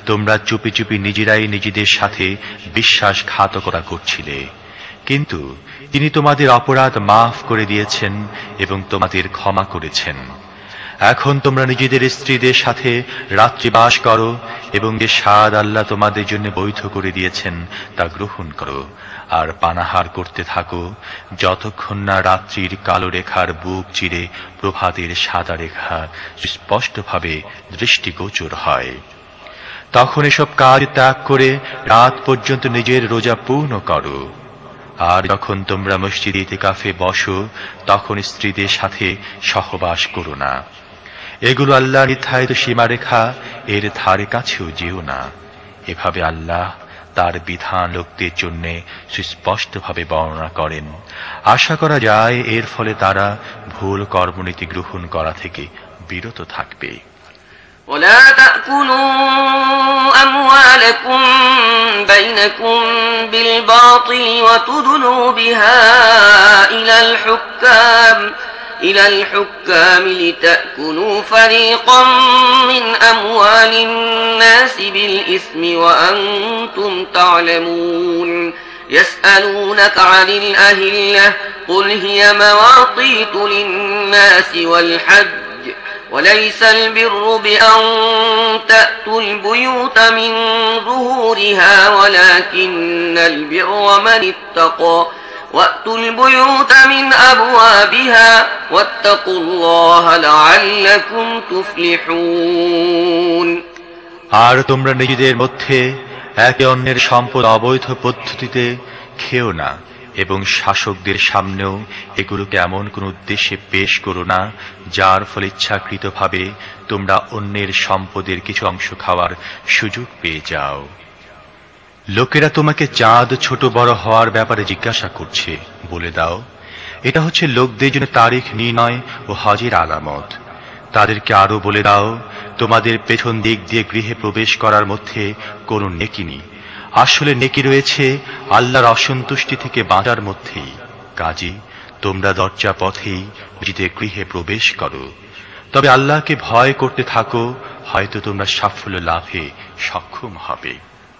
তোমরা চুপি চুপি নিজেরাই নিজেদের সাথে বিশ্বাসঘাতকতা করছিলে, কিন্তু তিনি তোমাদের অপরাধ মাফ করে দিয়েছেন এবং তোমাদের ক্ষমা করেছেন। এখন তোমরা নিজেদের স্ত্রীদের সাথে রাত্রি বাস করো এবং যে স্বাদ আল্লাহ তোমাদের জন্য বৈধ করে দিয়েছেন তা গ্রহণ করো, আর পানাহার করতে থাকো যতক্ষণ না রাত্রির কালো রেখার বুক চিরে প্রভাতের সাদা রেখা স্পষ্টভাবে দৃষ্টিগোচর হয়। তখন এসব কাজ ত্যাগ করে রাত পর্যন্ত নিজের রোজা পূর্ণ করো। আর যখন তোমরা মসজিদে ইতিকাফে বসো তখন স্ত্রীদের সাথে সহবাস করো না। এগুলো আল্লাহ নির্ধারিত সীমারেখা, এর ধারে কাছেও যেও না। এভাবে আল্লাহ তার বিধান লোকদের জন্য সুস্পষ্টভাবে বর্ণনা করেন। আশা করা যায় এর ফলে তারা ভুল কর্মনীতি গ্রহণ করা থেকে বিরত থাকবে। ولا تأكلوا أموالكم بينكم بالباطل وتدلوا بها إلى الحكام لتأكلوا فريقا من أموال الناس بالإثم وأنتم تعلمون يسألونك عن الأهلة قل هي مواقيت للناس والحج وليس البر بأن تأتوا البيوت من ظهورها ولكن البر من اتقى وأتوا البيوت من أبوابها واتقوا الله لعلكم تفلحون। আর তোমরা নিজেদের মধ্যে একে অন্যের সম্পদ অবৈধ পদ্ধতিতে খেও না এবং শাসকদের সামনেও এগুলোকে এমন কোন উদ্দেশ্যে পেশ করো না যার ফলে ইচ্ছাকৃতভাবে তোমরা অন্যের সম্পদের কিছু অংশ খাওয়ার সুযোগ পেয়ে যাও। লোকেরা তোমাকে চাঁদ ছোট বড় হওয়ার ব্যাপারে জিজ্ঞাসা করছে, বলে দাও এটা হচ্ছে লোকদের জন্য তারিখ নির্ণয় ও হজের আলামত। তাদেরকে আরো বলে দাও তোমাদের পেছন দিক দিয়ে গৃহে প্রবেশ করার মধ্যে কোনো নেকি নেই, আসলে নেকি রয়েছে আল্লাহর অসন্তুষ্টি থেকে বাঁচার মধ্যেই। কাজী তোমরা দরজা পথেই নিজেদের গৃহে প্রবেশ করো, তবে আল্লাহকে ভয় করতে থাকো, হয়তো তোমরা সাফল্য লাভে সক্ষম হবে।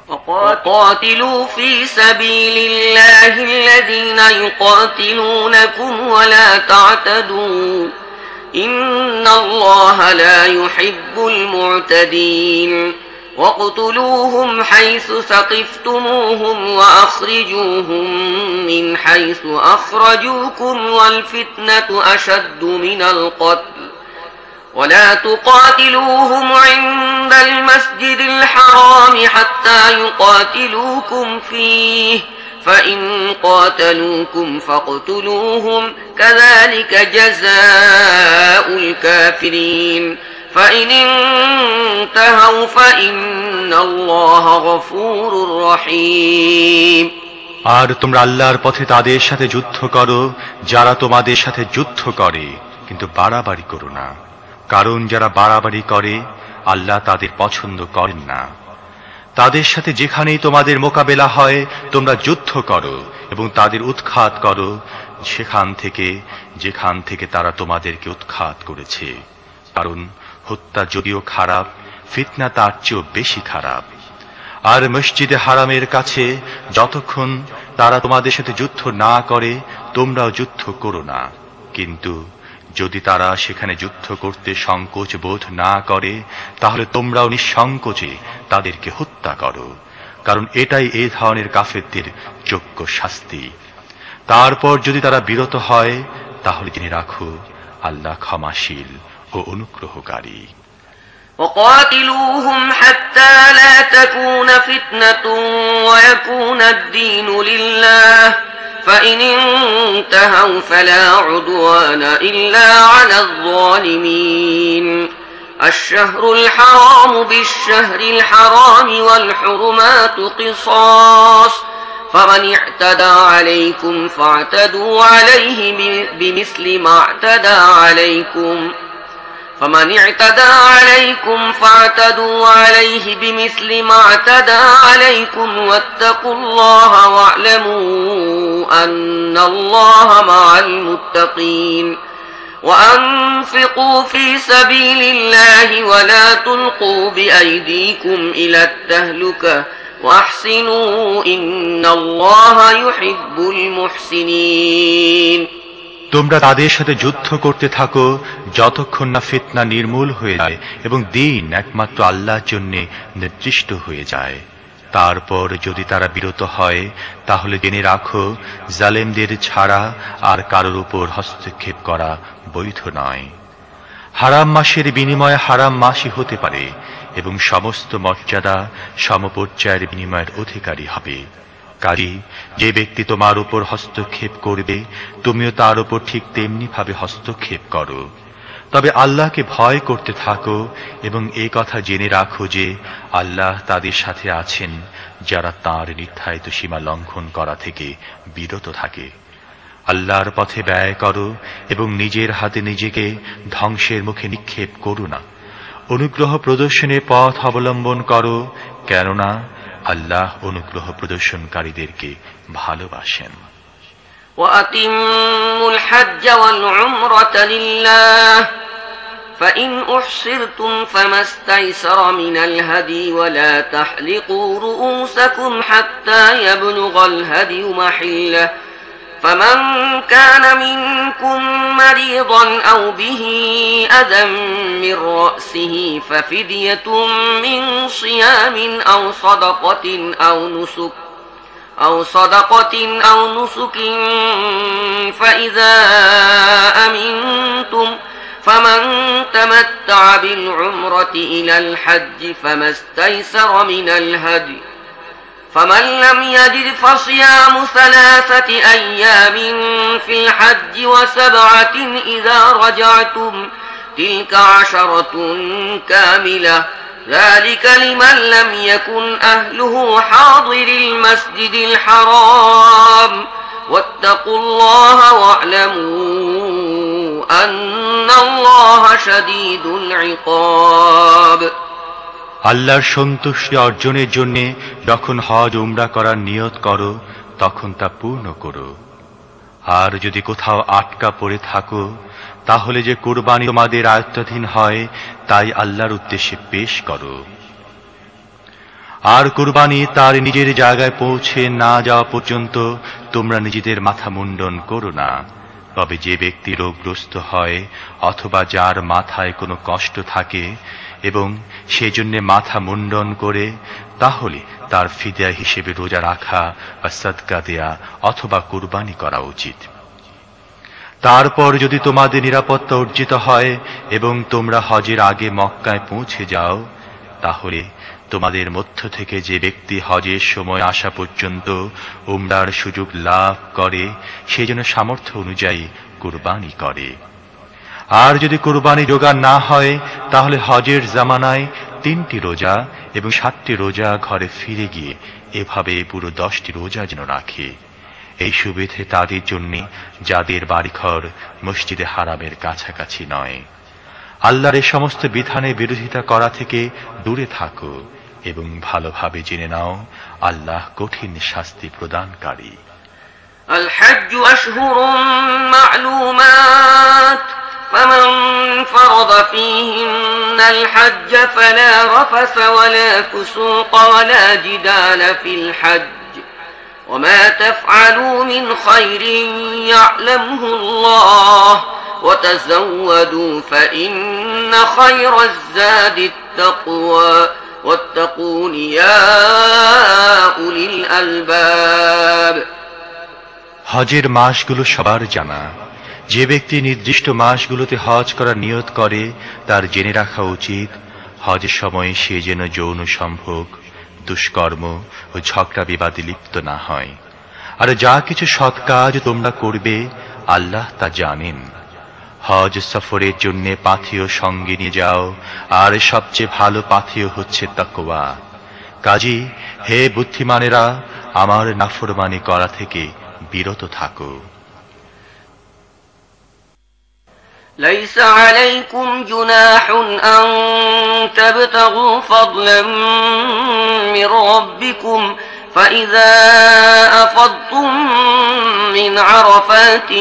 وقاتلوا في سبيل الله الذين يقاتلونكم ولا تعتدوا إن الله لا يحب المعتدين واقتلوهم حيث ثقفتموهم وأخرجوهم من حيث أخرجوكم والفتنة أشد من القتل ولا تقاتلوهم عند المسجد الحرام حتى يقاتلوكم فيه فإن قاتلوكم فاقتلوهم كذلك جزاء الكافرين فإن انتهوا فإن الله غفور رحيم। আর তোমরা আল্লাহর পথে তাদের সাথে যুদ্ধ করো যারা তোমাদের সাথে যুদ্ধ করে, কিন্তু বাড়াবাড়ি করো না, কারণ যারা বাড়াবাড়ি করে আল্লাহ তাদের পছন্দ করেন না। তাদের সাথে যেখানেই তোমাদের মোকাবেলা হয় তোমরা যুদ্ধ করো এবং তাদের উৎখাত করো যেখান থেকে তারা তোমাদেরকে উৎখাত করেছে, কারণ হত্যা যদিও খারাপ, ফিতনা তার চেয়েও বেশি খারাপ। আর মসজিদে হারামের কাছে যতক্ষণ তারা তোমাদের সাথে যুদ্ধ না করে তোমরাও যুদ্ধ করো না, কিন্তু যদি তারা সেখানে যুদ্ধ করতে সংকোচ বোধ না করে তাহলে তোমরাও নিঃসংকোচে তাদেরকে হত্যা করো, কারণ এটাই এই ধরনের কাফেরদের যোগ্য শাস্তি। তারপর যদি তারা বিরত হয় তাহলে জেনে রাখো আল্লাহ ক্ষমাশীল ও অনুগ্রহকারী। وقاتلوهم حتى لا تكون فتنة ويكون الدين لله فإن انتهوا فلا عدوان إلا على الظالمين الشهر الحرام بالشهر الحرام والحرمات قصاص فمن اعتدى عليكم فاعتدوا عليه بمثل ما اعتدى عليكم فاعتدوا عليه بمثل ما اعتدى عليكم واتقوا الله واعلموا أن الله مع المتقين وأنفقوا في سبيل الله ولا تلقوا بأيديكم إلى التهلكة وأحسنوا إن الله يحب المحسنين। তোমরা তাদের সাথে যুদ্ধ করতে থাকো যতক্ষণ না ফিতনা নির্মূল হয়ে যায় এবং দ্বীন একমাত্র আল্লাহর জন্য নির্দিষ্ট হয়ে যায়। তারপর যদি তারা বিরত হয় তাহলে জেনে রাখো জালেমদের ছাড়া আর কারোর উপর হস্তক্ষেপ করা বৈধ নয়। হারাম মাসের বিনিময়ে হারাম মাসই হতে পারে এবং সমস্ত মর্যাদা সমপর্যায়ের বিনিময়ের অধিকারী হবে। কাজী যে ব্যক্তি তোমার উপর হস্তক্ষেপ করবে তুমিও তার উপর ঠিক তেমনি ভাবে হস্তক্ষেপ করো। তবে আল্লাহকে ভয় করতে থাকো এবং এই কথা জেনে রাখো যে আল্লাহ তাদের সাথে আছেন যারা তাঁর নির্ধারিত সীমা লঙ্ঘন করা থেকে বিরত থাকে। আল্লাহর পথে ব্যয় করো এবং নিজের হাতে নিজেকে ধ্বংসের মুখে নিক্ষেপ করো না। অনুগ্রহ প্রদর্শনের পথ অবলম্বন করো, কেননা আল্লাহ অনুগ্রহ প্রদর্শনকারীদেরকে ভালোবাসেন। وأتموا الحج والعمرة لله فإن أحصرتم فما استيسر من الهدي ولا تحلقوا رؤوسكم حتى يبلغ الهدي محله فمن كان منكم مريضا أو به أذى من رأسه ففدية من صيام أو صدقة أو نسك فإذا أمنتم فمن تمتع بالعمرة إلى الحج فما استيسر من الهدي فمن لم يجد فصيام 3 أيام في الحج و7 إذا رجعتم تلك 10 كاملة ذلك لمن لم يكن أهله حاضر المسجد الحرام واتقوا الله واعلموا أن الله شديد العقاب। আল্লাহর সন্তুষ্টি অর্জনের জন্য যখন হজ উমরা করার নিয়ত করো তখন তা পূর্ণ করো। আর যদি কোথাও আটকা পড়ে থাকো তাহলে যে কুরবানি তোমাদের আয়ত্তাধীন হয় তাই আল্লাহর উদ্দেশ্যে পেশ করো। আর কুরবানি তার নিজের জায়গায় পৌঁছে না যাওয়া পর্যন্ত তোমরা নিজেদের মাথা মুন্ডন করো না। তবে যে ব্যক্তি রোগগ্রস্ত হয় অথবা যার মাথায় কোনো কষ্ট থাকে এবং সেজন্য মাথা মুন্ডন করে তাহলে তার ফিদিয়া হিসেবে রোজা রাখা বা সাদকা দেয়া অথবা কুরবানি করা উচিত। তারপর যদি তোমাদের নিরাপত্তা অর্জিত হয় এবং তোমরা হজের আগে মক্কায় পৌঁছে যাও তাহলে তোমাদের মধ্য থেকে যে ব্যক্তি হজের সময় আসা পর্যন্ত উমরার সুযোগ লাভ করে সে যেন সামর্থ্য অনুযায়ী কুরবানি করে। আর যদি কুরবানি জোগাড় না হয় তাহলে হজের জামানায় 3টি রোজা এবং 7টি রোজা ঘরে ফিরে গিয়ে এভাবে পুরো 10টি রোজা যেন রাখে। এই সুবিধে তাদের জন্য যাদের বাড়িঘর মসজিদে হারামের কাছাকাছি নয়। আল্লাহর এই সমস্ত বিধানের বিরোধিতা করা থেকে দূরে থাকো এবং ভালোভাবে জেনে নাও আল্লাহ কঠিন শাস্তি প্রদানকারী। আল হজ্জু আশহুরুম মা'লুমাত فمن فرض فيهن الحج فلا رفث ولا فسوق ولا جدال في الحج وما تفعلوا من خير يعلمه الله وتزودوا فإن خير الزاد التقوى واتقون يا أولي الألباب। হজের মাসগুলো সবার জানা। যে ব্যক্তি নির্দিষ্ট মাসগুলোতে হজ করার নিয়ত করে তার জেনে রাখা উচিত হজের সময় সে যেন যৌন সম্ভোগ, দুষ্কর্ম ও ঝগড়া বিবাদে লিপ্ত না হয়। আর যা কিছু সৎ কাজ তোমরা করবে আল্লাহ তা জানেন। হজ সফরের জন্য পাথেয় সঙ্গে নিয়ে যাও, আর সবচেয়ে ভালো পাথেয় হচ্ছে তাকওয়া। কাজী হে বুদ্ধিমানেরা, আমার নাফরমানি করা থেকে বিরত থাকো। ليس عليكم جناح أن تبتغوا فضلا من ربكم فإذا أفضتم من عرفات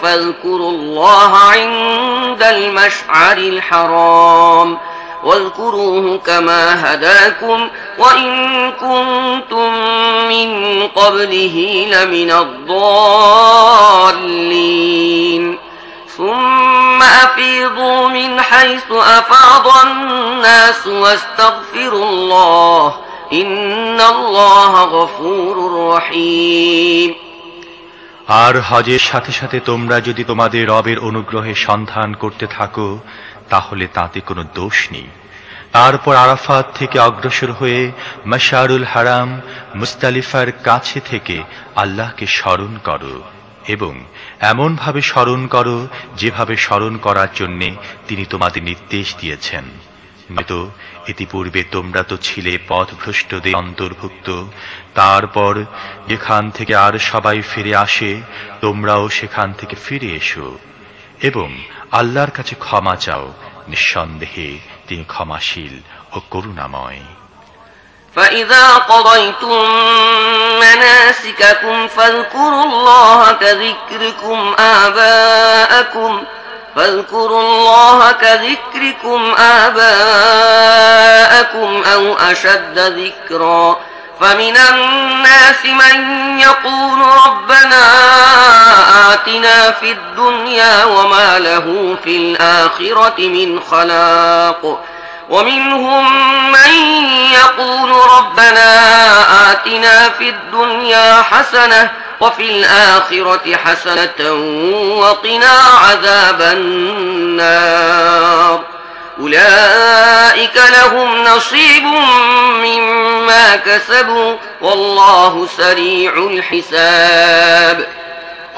فاذكروا الله عند المشعر الحرام واذكروه كما هداكم وإن كنتم من قبله لمن الضالين ثم أفيضوا من حيث أفاض الناس واستغفروا الله إن الله غفور رحيم আর হজের সাথে সাথে তোমরা যদি তোমাদের রবের অনুগ্রহের সন্ধান করতে থাকো তাহলে তাতে কোনো দোষ নেই। তারপর আরাফাত থেকে অগ্রসর হয়ে মাশআরুল হারাম মুজদালিফার কাছে থেকে আল্লাহকে স্মরণ করো এবং এমনভাবে স্মরণ করো যেভাবে স্মরণ করার জন্য তিনি তোমাদের নির্দেশ দিয়েছেন। নয়তো ইতিপূর্বে তোমরা তো ছিলে পথভ্রষ্টদের অন্তর্ভুক্ত। তারপর যেখান থেকে আর সবাই ফিরে আসে তোমরাও সেখান থেকে ফিরে এসো এবং আল্লাহর কাছে ক্ষমা চাও, নিঃসন্দেহে তিনি ক্ষমাশীল ও করুণাময়। فإذا قضيتم مناسككم فاذكروا الله كذكركم آباءكم أو أشد ذكرا فمن الناس من يقول ربنا آتنا في الدنيا وما له في الآخرة من خلاق ومنهم من يقول ربنا آتنا في الدنيا حسنة وفي الآخرة حسنة وقنا عذاب النار أولئك لهم نصيب مما كسبوا والله سريع الحساب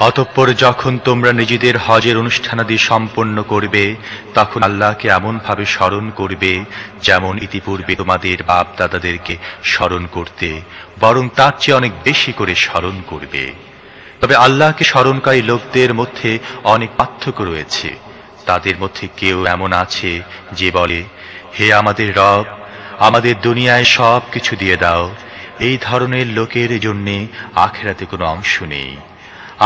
অতঃপর যখন তোমরা নিজেদের হজের অনুষ্ঠানাদি সম্পন্ন করবে তখন আল্লাহকে এমনভাবে স্মরণ করবে যেমন ইতিপূর্বে তোমাদের বাপ দাদাদেরকে স্মরণ করতে, বরং তার চেয়ে অনেক বেশি করে স্মরণ করবে। তবে আল্লাহকে স্মরণকারী লোকদের মধ্যে অনেক পার্থক্য রয়েছে। তাদের মধ্যে কেউ এমন আছে যে বলে, হে আমাদের রব, আমাদের দুনিয়ায় সব কিছু দিয়ে দাও। এই ধরনের লোকের জন্যে আখিরাতে কোনো অংশ নেই।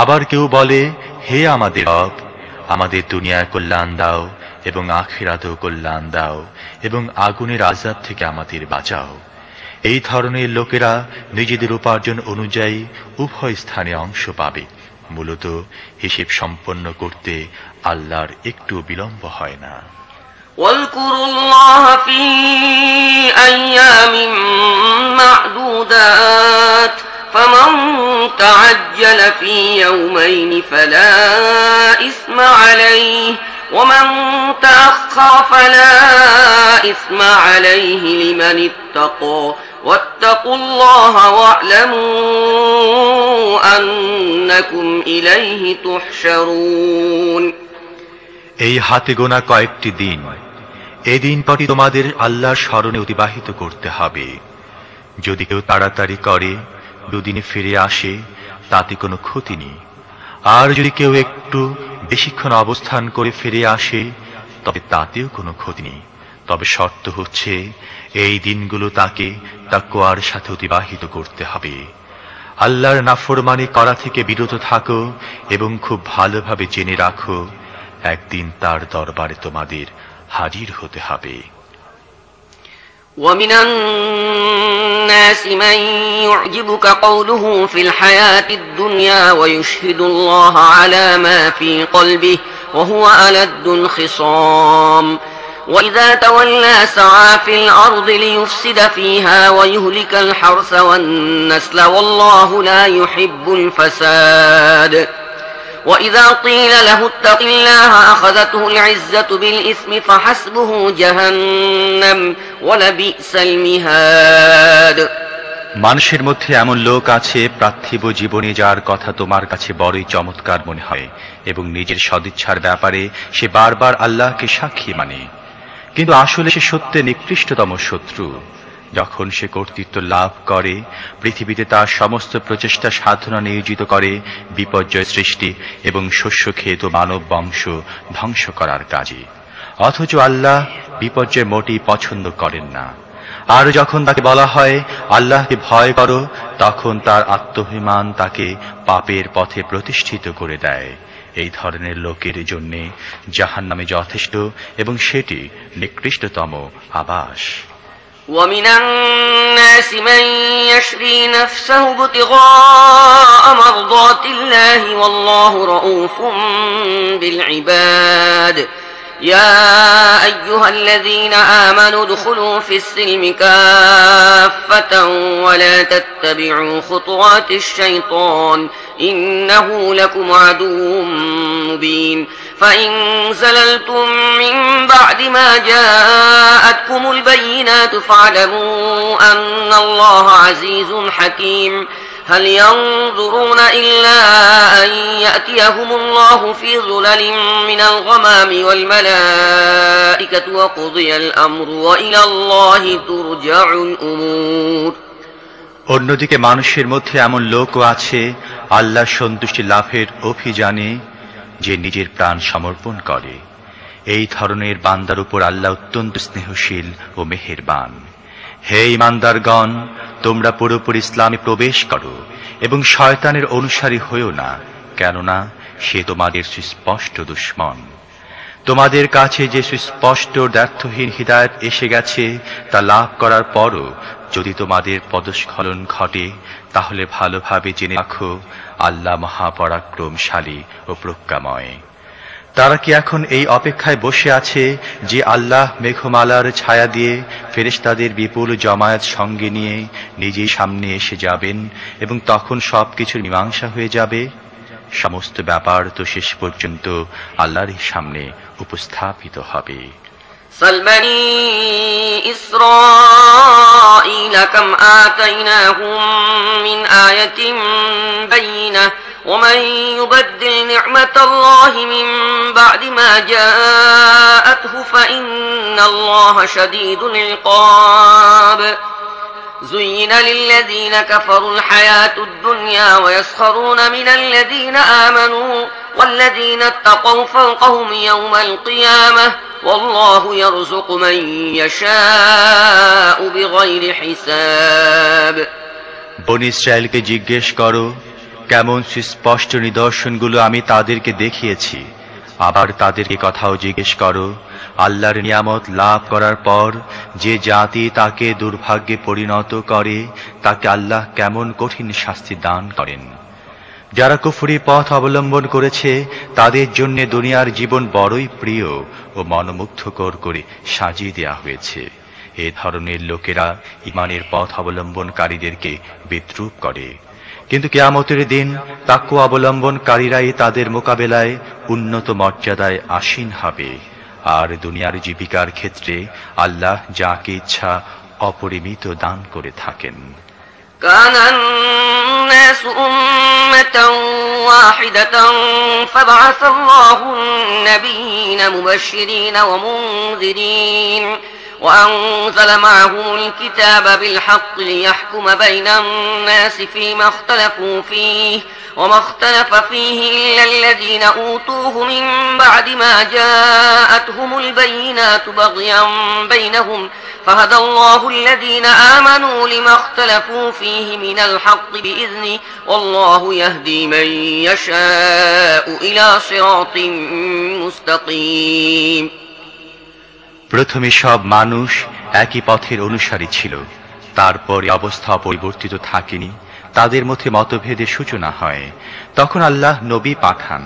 আবার কেউ বলে, হে আমাদের রব, আমাদের দুনিয়ায় কল্যাণ দাও এবং আখিরাতেও কল্যাণ দাও এবং আগুনের আযাব থেকে আমাদের বাঁচাও। এই ধরনের লোকেরা নিজেদের উপার্জন অনুযায়ী উভয় স্থানে অংশ পাবে। মূলত হিসেব সম্পন্ন করতে আল্লাহর একটু বিলম্ব হয় না। واذكروا الله في أيام معدودات فمن تعجل في يومين فلا إثم عليه ومن تأخر فلا إثم عليه لمن اتقى واتقوا الله واعلموا أنكم إليه تحشرون এই হাতে গোনা কয়েকটি দিন, এই দিনটি তোমাদের আল্লাহর স্মরণে অতিবাহিত করতে হবে। যদি কেউ তাড়াতাড়ি করে দুদিনে ফিরে আসে তাতে কোনো ক্ষতি নেই, আর যদি কেউ একটু বেশিক্ষণ অবস্থান করে ফিরে আসে তবে তাতেও কোনো ক্ষতি নেই। তবে শর্ত হচ্ছে এই দিনগুলো তাকে তাকওয়ার সাথে অতিবাহিত করতে হবে। আল্লাহর নাফরমানি করা থেকে বিরত থাকো এবং খুব ভালোভাবে জেনে রাখো একদিন তার দরবারে তোমাদের হাজির হতে হবে। ومن الناس من يعجبك قوله في الحياة الدنيا ويشهد الله على ما في قلبه وهو ألد الخصام وإذا تولى سعى في الأرض ليفسد فيها ويهلك الحرث والنسل والله لا يحب الفساد وإذا قيل له اتق الله أخذته العزة بالإثم فحسبه جهنم ولبئس المهاد মানুষের মধ্যে এমন লোক আছে পার্থিব জীবনে যার কথা তোমার কাছে বড়ই চমৎকার মনে হয় এবং নিজের সদিচ্ছার ব্যাপারে সে বারবার আল্লাহকে সাক্ষী মানে, কিন্তু আসলে সে সত্যে নিকৃষ্টতম শত্রু। যখন সে কর্তৃত্ব লাভ করে পৃথিবীতে তার সমস্ত প্রচেষ্টা সাধনা নিয়োজিত করে বিপর্যয় সৃষ্টি এবং শস্যক্ষেত মানব বংশ ধ্বংস করার কাজে, অথচ আল্লাহ বিপর্যয় মোটেই পছন্দ করেন না। আর যখন তাকে বলা হয় আল্লাহকে ভয় করো তখন তার আত্মাভিমান তাকে পাপের পথে প্রতিষ্ঠিত করে দেয় এই ধরনের লোকের জন্য জাহান্নামে যথেষ্ট এবং সেটি নিকৃষ্টতম আবাস। ومن الناس من يشري نفسه ابتغاء مرضات الله والله رؤوف بالعباد يا أيها الذين آمنوا ادخلوا في السلم كافة ولا تتبعوا خطوات الشيطان إنه لكم عدو مبين فإن زللتم من بعد ما جاءتكم البينات فاعلموا أن الله عزيز حكيم هل ينظرون إلا أن يأتيهم الله في ظلل من الغمام والملائكة وقضي الأمر وإلى الله ترجع الأمور। অন্যদিকে মানুষের মধ্যে এমন লোকও আছে আল্লাহর সন্তুষ্টি লাভের অভিযানে যে নিজের প্রাণ সমর্পণ করে। এই ধরনের বান্দার উপর আল্লাহ অত্যন্ত স্নেহশীল ও মেহেরবান। হে ঈমানদারগণ, তোমরা পুরোপুরি ইসলামে প্রবেশ করো এবং শয়তানের অনুসারী হইও না, কেননা সে তোমাদের সুস্পষ্ট দুশমন। তোমাদের কাছে যে সুস্পষ্ট দ্ব্যর্থহীন হিদায়াত এসে গেছে তা লাভ করার পরও যদি তোমাদের পদস্খলন ঘটে তাহলে ভালোভাবে জেনে রাখো আল্লাহ মহাপরাক্রমশালী ও প্রজ্ঞাময়। তারা কি এখন এই অপেক্ষায় বসে আছে যে আল্লাহ মেঘমালার ছায়া দিয়ে ফেরেশতাদের বিপুল জমায়েত সঙ্গে নিয়ে নিজেই সামনে এসে যাবেন এবং তখন সবকিছুর মীমাংসা হয়ে যাবে? সমস্ত ব্যাপার তো শেষ পর্যন্ত আল্লাহর সামনে উপস্থাপিত হবে। سل بني إسرائيل كم آتيناهم من آية بينة ومن يبدل نعمة الله من بعد ما جاءته فإن الله شديد العقاب زين للذين كفروا الحياة الدنيا ويسخرون من الذين آمنوا والذين اتقوا فوقهم يوم القيامة والله يرزق من يشاء بغير حساب। বনী ইসরায়েলকে জিজ্ঞেস করো, কেমন সুস্পষ্ট নিদর্শনগুলো আমি তাদেরকে দেখিয়েছি। আবার তাদেরকে কথাও জিজ্ঞেস করো, আল্লাহর নিয়ামত লাভ করার পর যে জাতি তাকে দুর্ভাগ্যে পরিণত করে তাকে আল্লাহ কেমন কঠিন শাস্তি দান করেন। যারা কুফরি পথ অবলম্বন করেছে তাদের জন্য দুনিয়ার জীবন বড়ই প্রিয় ও মনোমুগ্ধকর করে সাজিয়ে দেওয়া হয়েছে। এ ধরনের লোকেরা ঈমানের পথ অবলম্বনকারীদেরকে বিদ্রূপ করে, কিন্তু কিয়ামতের দিন তাকওয়া অবলম্বনকারীরাই তাদের মোকাবেলায় উন্নত মর্যাদায় আসীন হবে। আর দুনিয়ার জীবিকার ক্ষেত্রে আল্লাহ যাকে ইচ্ছা অপরিমিত দান করে থাকেন। كان الناس أمة واحدة فبعث الله النبيين مبشرين ومنذرين وأنزل معهم الكتاب بالحق ليحكم بين الناس فيما اختلفوا فيه وما اختلف فيه إلا الذين أوتوه من بعد ما جاءتهم البينات بغيا بينهم فهدى الله الذين آمنوا لما اختلفوا فيه من الحق بإذنه والله يهدي من يشاء إلى صراط مستقيم। প্রথমে সব মানুষ একই পথের অনুসারী ছিল, তারপর অবস্থা পরিবর্তিত থাকেনি, তাদের মধ্যে মতভেদের সূচনা হয়। তখন আল্লাহ নবী পাঠান,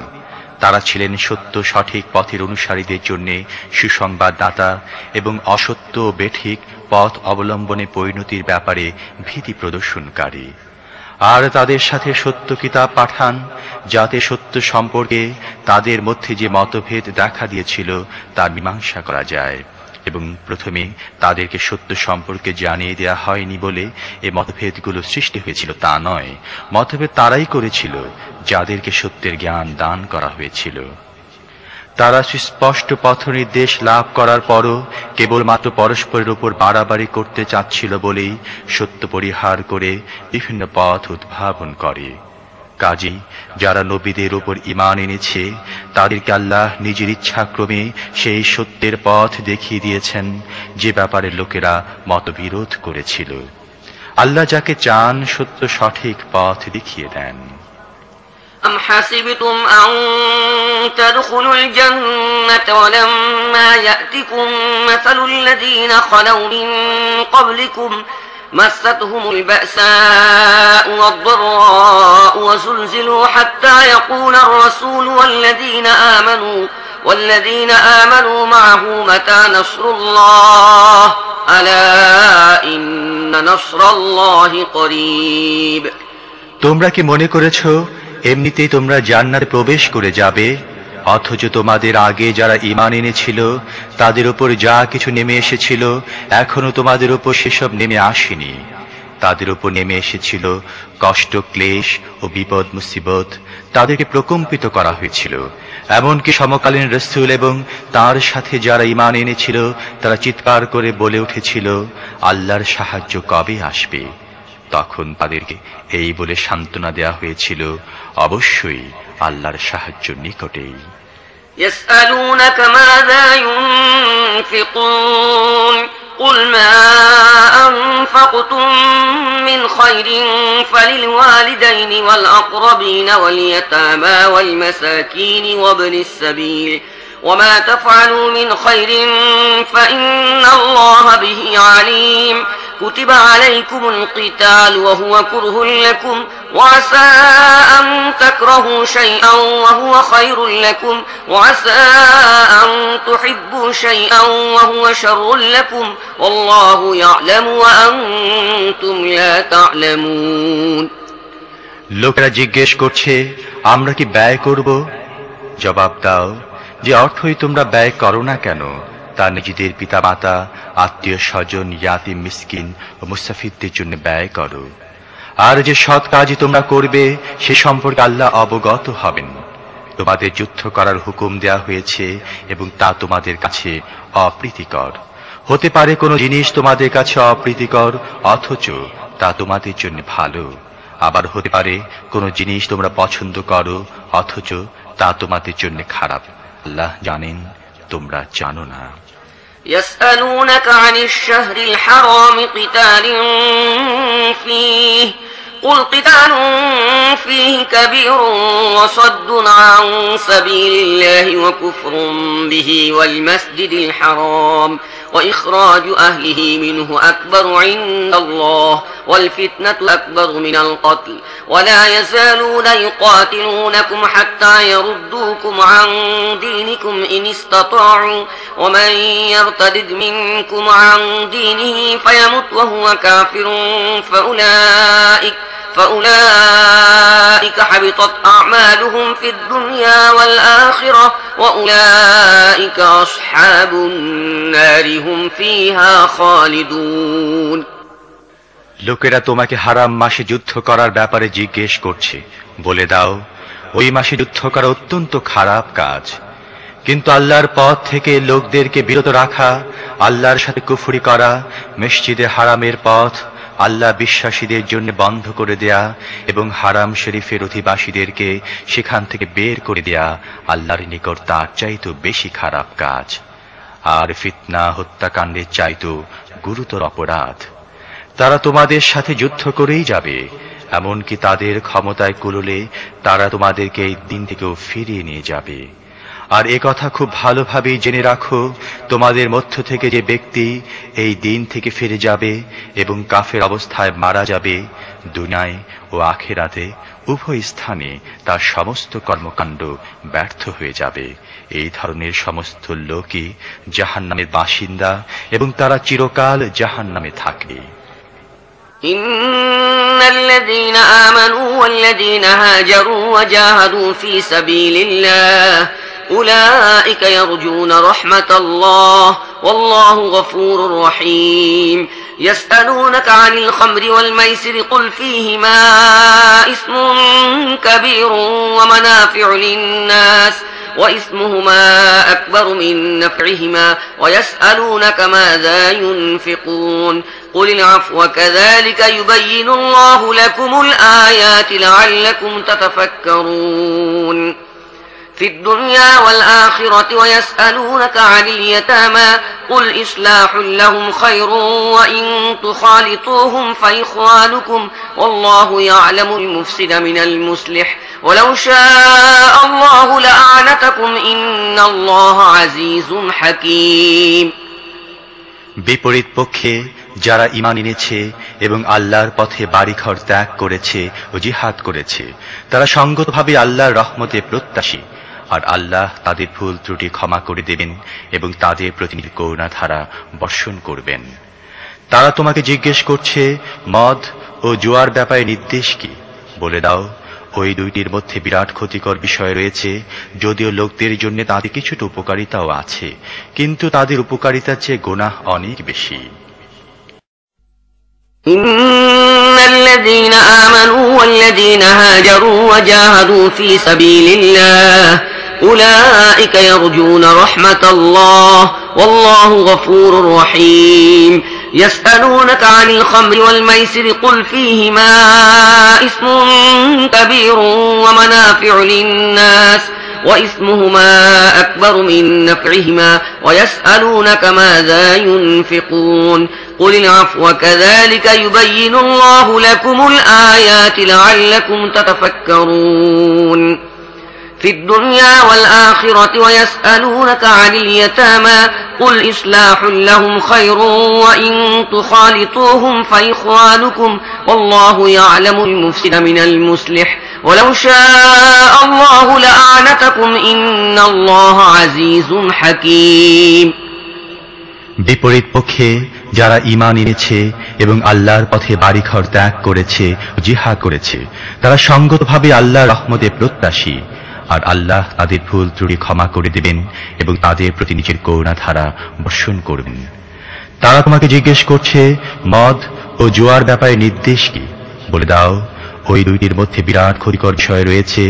তারা ছিলেন সত্য সঠিক পথের অনুসারীদের জন্য সুসংবাদদাতা এবং অসত্য ও বেঠিক পথ অবলম্বনে পরিণতির ব্যাপারে ভীতি প্রদর্শনকারী। আর তাদের সাথে সত্য কিতাব পাঠান যাতে সত্য সম্পর্কে তাদের মধ্যে যে মতভেদ দেখা দিয়েছিল তার মীমাংসা করা যায়। এবং প্রথমে তাদেরকে সত্য সম্পর্কে জানিয়ে দেওয়া হয়নি বলে এই মতভেদগুলো সৃষ্টি হয়েছিল তা নয়, মতভেদ তারাই করেছিল যাদেরকে সত্যের জ্ঞান দান করা হয়েছিল। তারা সুস্পষ্ট পথ নির্দেশ লাভ করার পরও কেবলমাত্র পরস্পরের উপর বাড়াবাড়ি করতে চাচ্ছিল বলেই সত্য পরিহার করে বিভিন্ন পথ উদ্ভাবন করে। কাজী যারা নবীদের উপর ঈমান এনেছে তাদেরকে আল্লাহ নিজের ইচ্ছাক্রমে সেই সত্যের পথ দেখিয়ে দিয়েছেন যে ব্যাপারে লোকেরা মতবিরোধ করেছিল। আল্লাহ যাকে চান সত্য সঠিক পথ দেখিয়ে দেন। أم حسبتم أن تدخلوا الجنة ولما يأتكم مثل الذين خلوا من قبلكم مستهم البأساء والضراء وزلزلوا حتى يقول الرسول والذين آمنوا معه متى نصر الله ألا إن نصر الله قريب তোমরা কি মনে করেছো এমনিতেই তোমরা জান্নাতে প্রবেশ করে যাবে, অথচ তোমাদের আগে যারা ঈমান এনেছিল তাদের উপর যা কিছু নেমে এসেছিল এখনো তোমাদের উপর সেসব নেমে আসেনি। তাদের উপর নেমে এসেছিল কষ্ট, ক্লেশ ও বিপদ মুসিবত, তাদেরকে প্রকম্পিত করা হয়েছিল। এমনকি সমকালীন রাসূল এবং তার সাথে যারা ঈমান এনেছিল তারা চিৎকার করে বলে উঠেছিল, আল্লাহর সাহায্য কবে আসবে? তখন তাদেরকে এই বলে সান্ত্বনা দেয়া হয়েছিল, অবশ্যই আল্লাহর সাহায্য নিকটেই। يسألونك ماذا ينفقون قل ما أنفقتم من خير فللوالدين والأقربين واليتامى والمساكين وابن السبيل وما تفعلوا من خير فإن الله به عليم كتب عليكم القتال وهو كره لكم وعسى أن تكرهوا شيئا وهو خير لكم وعسى أن تحبوا شيئا وهو شر لكم والله يعلم وأنتم لا تعلمون লোকেরা জিজ্ঞেস করছে, আমরা কি ব্যয় করব? জবাব দাও, যে অর্থই তোমরা ব্যয় করো না কেন তা নিজেদের পিতামাতা, আত্মীয় স্বজন, ইয়াতিম, মিসকিন ও মুসাফিরদের জন্য ব্যয় করো। আর যে সৎ কাজই তোমরা করবে সে সম্পর্কে আল্লাহ অবগত হবেন। তোমাদের যুদ্ধ করার হুকুম দেয়া হয়েছে এবং তা তোমাদের কাছে অপ্রীতিকর। হতে পারে কোনো জিনিস তোমাদের কাছে অপ্রীতিকর অথচ তা তোমাদের জন্য ভালো, আবার হতে পারে কোনো জিনিস তোমরা পছন্দ করো অথচ তা তোমাদের জন্য খারাপ। আল্লাহ জানেন, তোমরা জানো না। يسألونك عن الشهر الحرام قتال فيه قل قتال فيه كبير وصد عن سبيل الله وكفر به والمسجد الحرام وإخراج أهله منه أكبر عند الله والفتنة أكبر من القتل ولا يزالون يقاتلونكم حتى يردوكم عن دينكم إن استطاعوا ومن يرتد منكم عن دينه فيمت وهو كافر فأولئك حبطت أعمالهم في الدنيا والآخرة وأولئك أصحاب النار هم فيها خالدون লোকেরা তোমাকে হারাম মাসে যুদ্ধ করার ব্যাপারে জিজ্ঞেস করছে, বলে দাও, ওই মাসে যুদ্ধ করা অত্যন্ত খারাপ কাজ। কিন্তু আল্লাহর পথ থেকে লোকদেরকে বিরত রাখা, আল্লাহর সাথে কুফরি করা, মসজিদে হারামের পথ আল্লাহ বিশ্বাসীদের জন্য বন্ধ করে দেয়া এবং হারাম শরীফের অধিবাসীদেরকে সেখান থেকে বের করে দেয়া আল্লাহর নিকট তার চাইতেও বেশি খারাপ কাজ। আর ফিতনা, হত্যাকাণ্ডের চাইতেও গুরুতর অপরাধ। তারা তোমাদের সাথে যুদ্ধ করেই যাবে, এমনকি তাদের ক্ষমতায় কুলোলে তারা তোমাদেরকে এই দিন থেকেও ফিরিয়ে নিয়ে যাবে। আর একথা খুব ভালোভাবেই জেনে রাখো, তোমাদের মধ্য থেকে যে ব্যক্তি এই দিন থেকে ফিরে যাবে এবং কাফের অবস্থায় মারা যাবে, দুনিয়ায় ও আখিরাতে উভয় স্থানে তার সমস্ত কর্মকাণ্ড ব্যর্থ হয়ে যাবে। এই ধরনের সমস্ত লোকই জাহান্নামের বাসিন্দা এবং তারা চিরকাল জাহান্নামে থাকে। إن الذين آمنوا والذين هاجروا وجاهدوا في سبيل الله أولئك يرجون رحمة الله والله غفور رحيم يسألونك عن الخمر والميسر قل فيهما اسم كبير ومنافع للناس وإثمهما أكبر من نفعهما ويسألونك ماذا ينفقون قل العفو كذلك يبين الله لكم الآيات لعلكم تتفكرون في الدنيا والآخرة ويسألونك عن اليتامى قل إصلاح لهم خير وإن تخالطوهم فإخوانكم والله يعلم المفسد من المصلح ولو شاء الله لأعنتكم إن الله عزيز حكيم বিপরীত পক্ষে যারা ঈমান এনেছে এবং আল্লাহর পথে বাড়িঘর ত্যাগ করেছে ও জিহাদ করেছে তারা সঙ্গতভাবে আল্লাহর রহমতে প্রত্যাশী আর আল্লাহ তাদের ভুল ত্রুটি ক্ষমা করে দেবেন এবং তাদের প্রতি করুণাধারা বর্ষণ করবেন। তারা তোমাকে জিজ্ঞেস করছে মদ ও জুয়ার ব্যাপারে নির্দেশ কি? বলে দাও, ওই দুইটির মধ্যে বিরাট ক্ষতিকর বিষয় রয়েছে, যদিও লোকদের জন্য তাদের কিছুটা উপকারিতাও আছে, কিন্তু তাদের উপকারিতার চেয়ে গুনাহ অনেক বেশি। إن الذين آمنوا والذين هاجروا وجاهدوا في سبيل الله أولئك يرجون رحمة الله والله غفور رحيم يسألونك عن الخمر والميسر قل فيهما اسم كبير ومنافع للناس وإثمهما أكبر من نفعهما ويسألونك ماذا ينفقون قل العفو كذلك يبين الله لكم الآيات لعلكم تتفكرون في الدنيا والآخرة ويسألونك عن اليتامى قل إصلاح لهم خير وإن تخالطوهم فإخوانكم والله يعلم المفسد من المصلح ولو شاء الله لأعنتكم إن الله عزيز حكيم বিপরীত পক্ষে যারা ঈমান এনেছে এবং আল্লাহর পথে বাড়িঘর ত্যাগ করেছে ও জিহাদ করেছে তারা সঙ্গতভাবে আল্লাহর রহমতে প্রত্যাশী আর আল্লাহ তাদের ভুল ত্রুটি ক্ষমা করে দেবেন এবং তাদের প্রতি নিজের করুণাধারা বর্ষণ করবেন। তারা তোমাকে জিজ্ঞেস করছে মদ ও জুয়ার ব্যাপারে নির্দেশ কি? বলে দাও, ওই দুইটির মধ্যে বিরাট ক্ষতিকর বিষয় রয়েছে,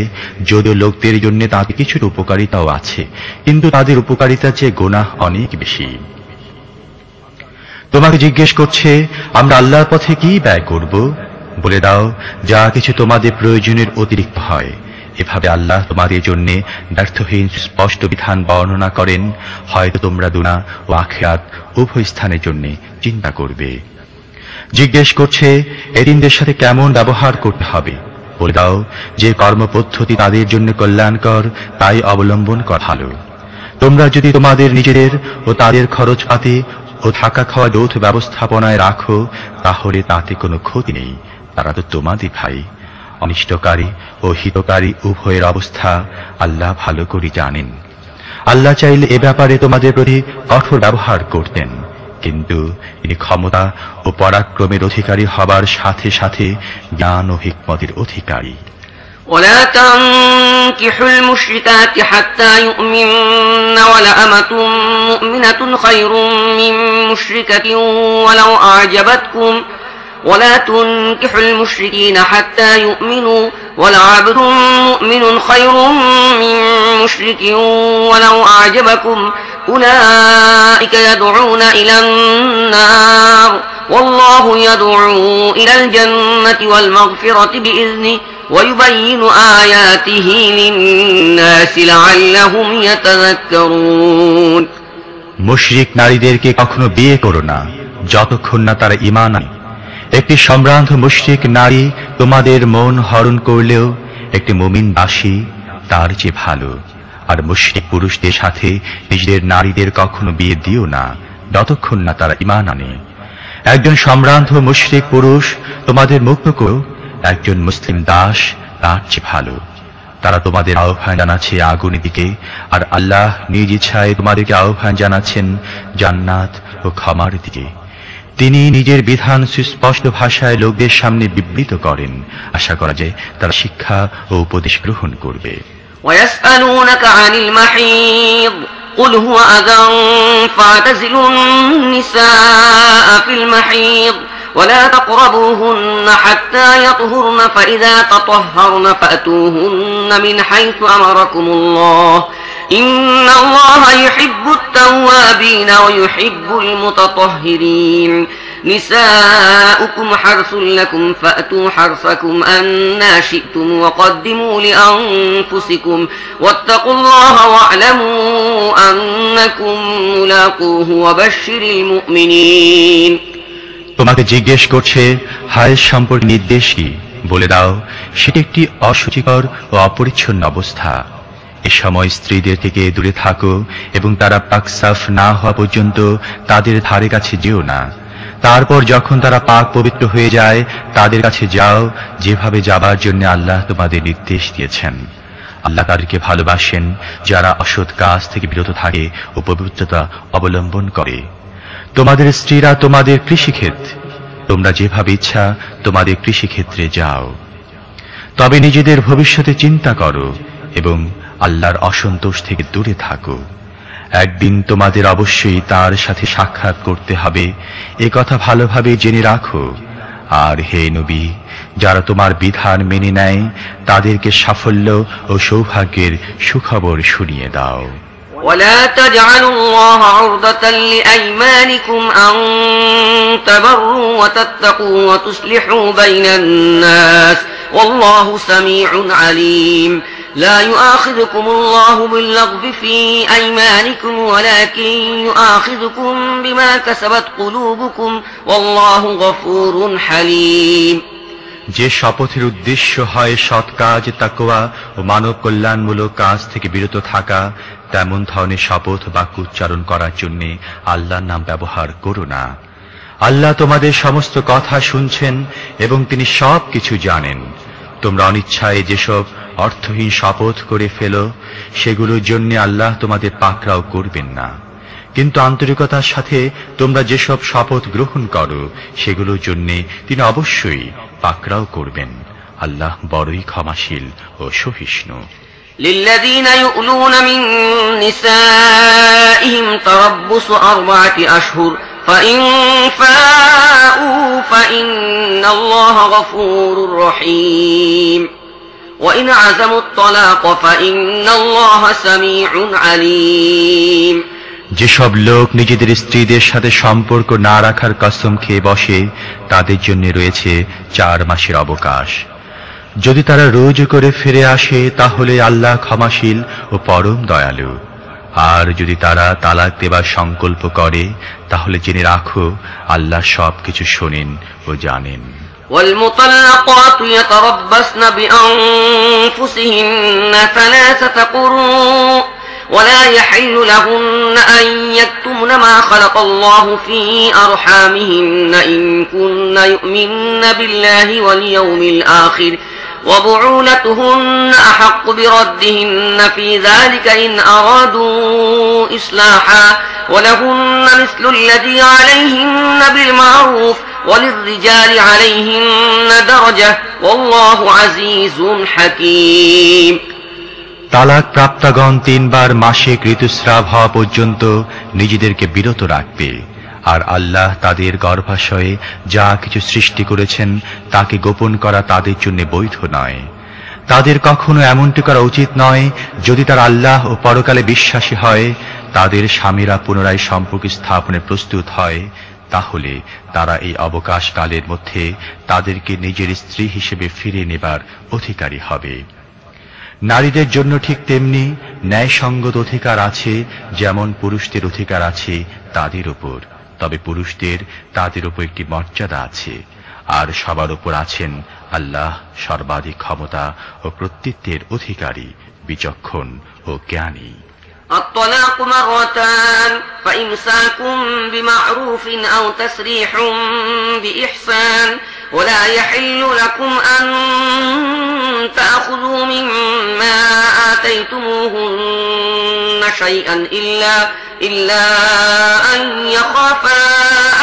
যদিও লোকদের জন্য তাদের কিছুটা উপকারিতাও আছে, কিন্তু তাদের উপকারিতার চেয়ে গুনাহ অনেক বেশি। তোমাকে জিজ্ঞেস করছে আমরা আল্লাহর পথে কি ব্যয় করব? বলে দাও, যা কিছু তোমাদের প্রয়োজনের অতিরিক্ত হয়। এভাবে আল্লাহ তোমাদের জন্য ব্যর্থহীন স্পষ্ট বিধান বর্ণনা করেন, হয়তো তোমরা দুনিয়া ও আখিরাত উভয় স্থানের জন্য চিন্তা করবে। জিজ্ঞেস করছে এতিমদের সাথে কেমন ব্যবহার করতে হবে? বলে দাও, যে কর্মপদ্ধতি তাদের জন্য কল্যাণকর তাই অবলম্বন করা ভালো। তোমরা যদি তোমাদের নিজেদের ও তাদের খরচপাতি ও থাকা খাওয়া যৌথ ব্যবস্থাপনায় রাখো তাহলে তাতে কোনো ক্ষতি নেই, তারা তো তোমাদের ভাই। অনিষ্টকারী ও হিতকারী উভয়ের অবস্থা আল্লাহ ভালো করে জানেন। আল্লাহ চাইলে এ ব্যাপারে তোমাদের প্রতি কঠোর ব্যবহার করতেন, কিন্তু তিনি ক্ষমতা ও পরাক্রমের অধিকারী হবার সাথে সাথে জ্ঞান ও হিকমতের অধিকারী। ولا تنكحوا المشركات حتى يؤمن ولأمة مؤمنة خير من مشركة ولو أعجبتكم ولا تنكحوا المشركين حتى يؤمنوا ولعبد مؤمن خير من مشرك ولو أعجبكم أولئك يدعون إلى النار والله يدعو إلى الجنة والمغفرة بإذنه ويبين آياته للناس لعلهم يتذكرون মুশরিক নারীদেরকে কখনো বিয়ে করো না যতক্ষণ না তারা ঈমান আনে। একটি সম্ভ্রান্ত মুশরিক নারী তোমাদের মন হরণ করলেও একটি মুমিন দাসী তার চেয়ে ভালো। আর মুশরিক পুরুষদের সাথে নিজেদের নারীদের কখনো বিয়ে দিও না যতক্ষণ না তারা ঈমান আনে। একজন সম্ভ্রান্ত মুশরিক পুরুষ তোমাদের মুক্ত করো, একজন মুসলিম দাস তার চেয়ে ভালো। তারা তোমাদের আহ্বান জানাচ্ছে আগুনের দিকে, আর আল্লাহ নিজ ইচ্ছায় তোমাদেরকে আহ্বান জানাচ্ছেন জান্নাত ও ক্ষমার দিকে। তিনি নিজের বিধান সুস্পষ্ট ভাষায় লোকদের সামনে বিবৃত করেন। আশা করা যায় তারা শিক্ষা ও উপদেশ গ্রহণ করবে। ويسألونك عن المحيض قل هو أذى فاعتزلوا النساء في المحيض ولا تقربوهن حتى يطهرن فإذا تطهرن فأتوهن من حيث أمركم الله إن الله يحب التوابين ويحب المتطهرين নিসাউকুম হারসুল লাকুম ফাতু হারসাকুম আন্না শি'তুম ওয়াকদ্দিমু লিআনফুসিকুম ওয়াত্তাকুল্লাহা ওয়া'লামু আন্নাকুম মুলাকুহু ওয়া বাশশিরিল মুমিনিন। তোমাকে জিজ্ঞেস করছে হায়েজ সম্পর্কে নির্দেশ কি? বলে দাও, সেটি একটি অসুচিকর ও অপরিচ্ছন্ন অবস্থা। এ সময় স্ত্রীদের থেকে দূরে থাকো এবং তারা পাক সাফ না হওয়া পর্যন্ত তাদের ধারে কাছে যেও না। তারপর যখন তারা পাক পবিত্র হয়ে যায় তাদের কাছে যাও, যেভাবে যাবার জন্য আল্লাহ তোমাদের নির্দেশ দিয়েছেন। আল্লাহ তাদেরকে ভালোবাসেন যারা অসৎ কাজ থেকে বিরত থাকে ও পবিত্রতা অবলম্বন করে। তোমাদের স্ত্রীরা তোমাদের কৃষিক্ষেত, তোমরা যেভাবে ইচ্ছা তোমাদের কৃষিক্ষেত্রে যাও। তবে নিজেদের ভবিষ্যতে চিন্তা করো এবং আল্লাহর অসন্তোষ থেকে দূরে থাকো। একদিন তোমাদের অবশ্যই তার সাথে সাক্ষাৎ করতে হবে, এ কথা ভালোভাবে জেনে রাখো। আর হে নবী, যারা তোমার বিধান মেনে নেয় তাদেরকে সাফল্য ও সৌভাগ্যের সুখবর শুনিয়ে দাও। ولا تجعلوا الله عرضة لأيمانكم أن تبروا وتتقوا وتصلحوا بين الناس والله سميع عليم لا يؤاخذكم الله باللغو في أيمانكم ولكن يؤاخذكم بما كسبت قلوبكم والله غفور حليم। যে শপথের উদ্দেশ্য হয় সৎ কাজ, তাকওয়া ও মানব কল্যাণমূলক কাজ থেকে বিরত থাকা, তেমন ধরনের শপথ বাক্য উচ্চারণ করার জন্য আল্লাহর নাম ব্যবহার করো না। আল্লাহ তোমাদের সমস্ত কথা শুনছেন এবং তিনি সব কিছু জানেন। তোমরা অনিচ্ছায় যেসব অর্থহীন শপথ করে ফেলো সেগুলোর জন্য আল্লাহ তোমাদের পাকড়াও করবেন না, কিন্তু আন্তরিকতার সাথে তোমরা যেসব শপথ গ্রহণ করো সেগুলোর জন্য তিনি অবশ্যই পাকড়াও করবেন। আল্লাহ বড়ই ক্ষমাশীল ও সহিষ্ণু। للذين يؤلون من نسائهم تربص 4 أشهر فإن فاءوا فإن الله غفور رحيم وإن عزموا الطلاق فإن الله سميع عليم। যেসব লোক নিজেদের স্ত্রীদের সাথে সম্পর্ক না রাখার কসম খেয়ে বসে তাদের জন্য রয়েছে 4 মাসের অবকাশ। যদি তারা রুজু করে ফিরে আসে তাহলে আল্লাহ ক্ষমাশীল ও পরম দয়ালু। আর যদি তারা তালাক দেবার সংকল্প করে তাহলে জেনে রাখো আল্লাহ সবকিছু শোনেন ও জানেন। والمطلقات يتربصن بأنفسهن 3 قروء ولا يحل لهن أن يكتمن ما خلق الله في أرحامهن إن كن يؤمن بالله واليوم الآخر وبعولتهن أحق بردهن في ذلك إن أرادوا إصلاحا ولهن مثل الذي عليهن بالمعروف وللرجال عليهن درجة والله عزيز حكيم। তালাক প্রাপ্তগণ 3 বার মাসিক ঋতুস্রাব হওয়া পর্যন্ত নিজেদেরকে বিরত রাখবে। আর আল্লাহ তাদের গর্ভাশয়ে যা কিছু সৃষ্টি করেছেন তাকে গোপন করা তাদের জন্য বৈধ নয়। তাদের কখনো এমনটি করা উচিত নয়। যদি তারা আল্লাহ ও পরকালে বিশ্বাসী হয়, তাদের স্বামীরা পুনরায় সম্পর্ক স্থাপনে প্রস্তুত হয়, তাহলে তারা এই অবকাশকালের মধ্যে তাদেরকে নিজের স্ত্রী হিসেবে ফিরে নেবার অধিকারী হবে। নারীদের জন্য ঠিক তেমনি ন্যায়সঙ্গত অধিকার আছে যেমন পুরুষদের অধিকার আছে তাদের উপর। তবে পুরুষদের তাদের উপর একটি মর্যাদা আছে, আর সবার উপর আছেন আল্লাহ সর্বাধিক ক্ষমতা ও কর্তৃত্বের অধিকারী, বিচক্ষণ ও জ্ঞানী। الطلاق مرتان فإمساك بمعروف أو تسريح بإحسان ولا يحل لكم أن تأخذوا مما آتيتموهن شيئا إلا أن يخافا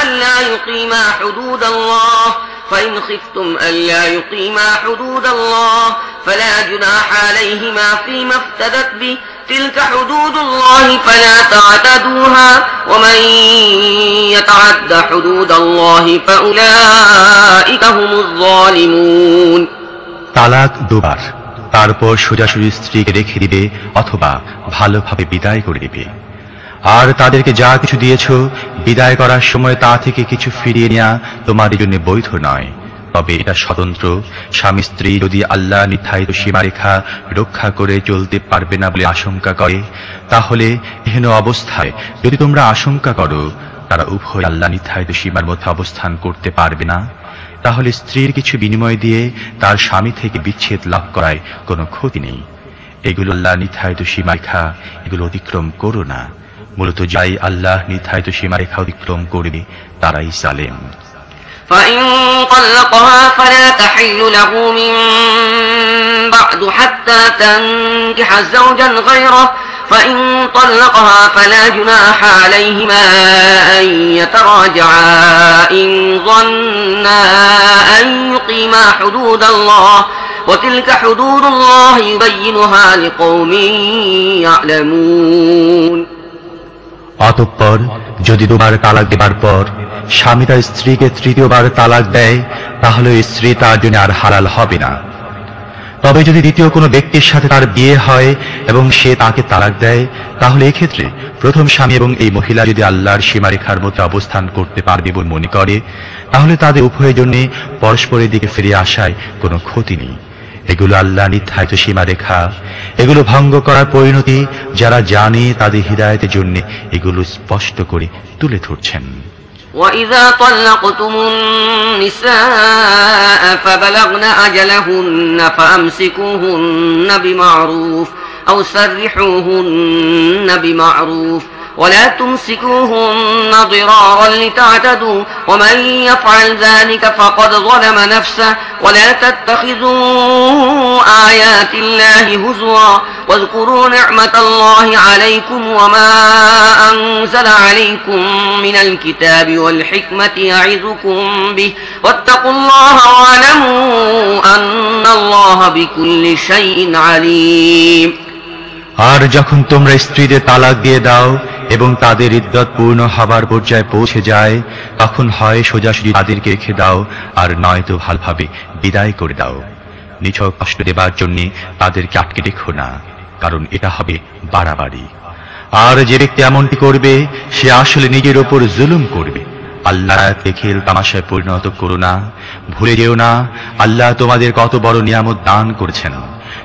ألا يقيما حدود الله فإن خفتم ألا يقيما حدود الله فلا جناح عليهما فيما افتدت به تلك حدود الله فلا تعتدوها ومن يتعد حدود الله فأولئك هم الظالمون। তালাক 2 বার, তারপর সোজাসুজি স্ত্রীকে রেখে দিবে অথবা ভালোভাবে বিদায় করে দিবে। আর তাদেরকে যা কিছু দিয়েছ বিদায় করার সময় তা থেকে কিছু ফিরিয়ে নেওয়া তোমাদের জন্য বৈধ নয়, তবে এটা স্বতন্ত্র। স্বামী স্ত্রী যদি আল্লাহ নির্ধারিত সীমারেখা রক্ষা করে চলতে পারবে না বলে আশঙ্কা করে, তাহলে এহেন অবস্থায় যদি তোমরা আশঙ্কা করো তারা উভয় আল্লাহ নির্ধারিত সীমার মধ্যে অবস্থান করতে পারবে না, তাহলে স্ত্রীর কিছু বিনিময় দিয়ে তার স্বামী থেকে বিচ্ছেদ লাভ করায় কোনো ক্ষতি নেই। এগুলো আল্লাহ নির্ধারিত সীমারেখা, এগুলো অতিক্রম করো না। মূলত যাই আল্লাহ নির্ধারিত সীমারেখা অতিক্রম করবে তারাই জালেম। فإن طلقها فلا تحل له من بعد حتى تنكح زوجا غيره فإن طلقها فلا جناح عليهما أن يتراجعا إن ظنا أن يقيما حدود الله وتلك حدود الله يبينها لقوم يعلمون। অতঃপর যদি দুবার তালাক দেবার পর স্বামী তার স্ত্রীকে তৃতীয়বার তালাক দেয়, তাহলে স্ত্রী তার জন্য আর হালাল হবে না। তবে যদি দ্বিতীয় কোনো ব্যক্তির সাথে তার বিয়ে হয় এবং সে তাকে তালাক দেয়, তাহলে এক্ষেত্রে প্রথম স্বামী এবং এই মহিলা যদি আল্লাহর সীমারেখার মধ্যে অবস্থান করতে পারবে বলে মনে করে, তাহলে তাদের উভয়ের জন্য পরস্পরের দিকে ফিরে আসায় কোনো ক্ষতি নেই। এগুলো আল্লাহ নির্ধারিত সীমারেখা, এগুলো ভঙ্গ করার পরিণতি যারা জানে তাদের হিদায়াতের জন্য এগুলো স্পষ্ট করে তুলে ধরছেন। وَإِذَا طَلَّقْتُمُ النِّسَاءَ فَبَلَغْنَ أَجَلَهُنَّ فَأَمْسِكُوهُنَّ بِمَعْرُوفٍ أَوْ سَرِّحُوهُنَّ بِمَعْرُوفٍ ولا تمسكوهن ضرارا لتعتدوا ومن يفعل ذلك فقد ظلم نفسه ولا تتخذوا آيات الله هزوا واذكروا نعمة الله عليكم وما أنزل عليكم من الكتاب والحكمة يعظكم به واتقوا الله واعلموا أن الله بكل شيء عليم। আর যখন তোমরা স্ত্রীদের তালাক দিয়ে দাও এবং তাদের ইদ্যত পূর্ণ হবার পর্যায়ে পৌঁছে যায়, তখন হয় সোজাসুজি তাদেরকে রেখে দাও আর নয়তো ভালোভাবে বিদায় করে দাও। নিছক কষ্ট দেবার জন্য তাদেরকে আটকে রেখো না, কারণ এটা হবে বাড়াবাড়ি। আর যে ব্যক্তি এমনটি করবে সে আসলে নিজের ওপর জুলুম করবে। আল্লাহকে খেল তামাশায় পরিণত করো না। ভুলে যেও না আল্লাহ তোমাদের কত বড় নিয়ামত দান করেছেন।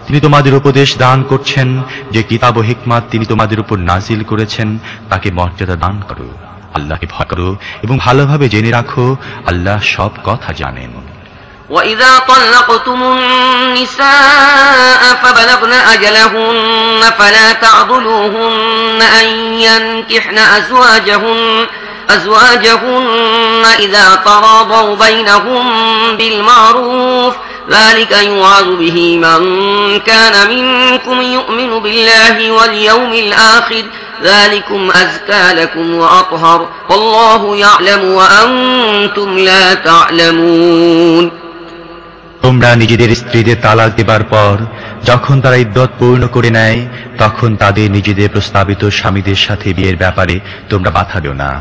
তিনি তোমাদের উপদেশ দান করছেন, যে কিতাব ও হিকমত তিনি তোমাদের উপর নাজিল করেছেন তাকে মর্যাদা দান করো। আল্লাহকে ভয় করো এবং ভালোভাবে জেনে রাখো আল্লাহ সব কথা জানেন। وَإِذَا طَلَّقْتُمُ النِّسَاءَ فَبَلَغْنَ أَجَلَهُنَّ فَلَا تَعْضُلُوهُنَّ أَن يَنكِحْنَ أزواجهن إذا تراضوا بينهم بالمعروف ذلك يوعظ به من كان منكم يؤمن بالله واليوم الآخر ذلكم أزكى لكم وأطهر والله يعلم وأنتم لا تعلمون। তোমরা নিজেদের স্ত্রীদের তালাক দেবার পর যখন তারা ইদ্যত পূর্ণ করে নেয়, তখন তাদের নিজেদের প্রস্তাবিত স্বামীদের সাথে বিয়ের ব্যাপারে তোমরা বাধা দিও না।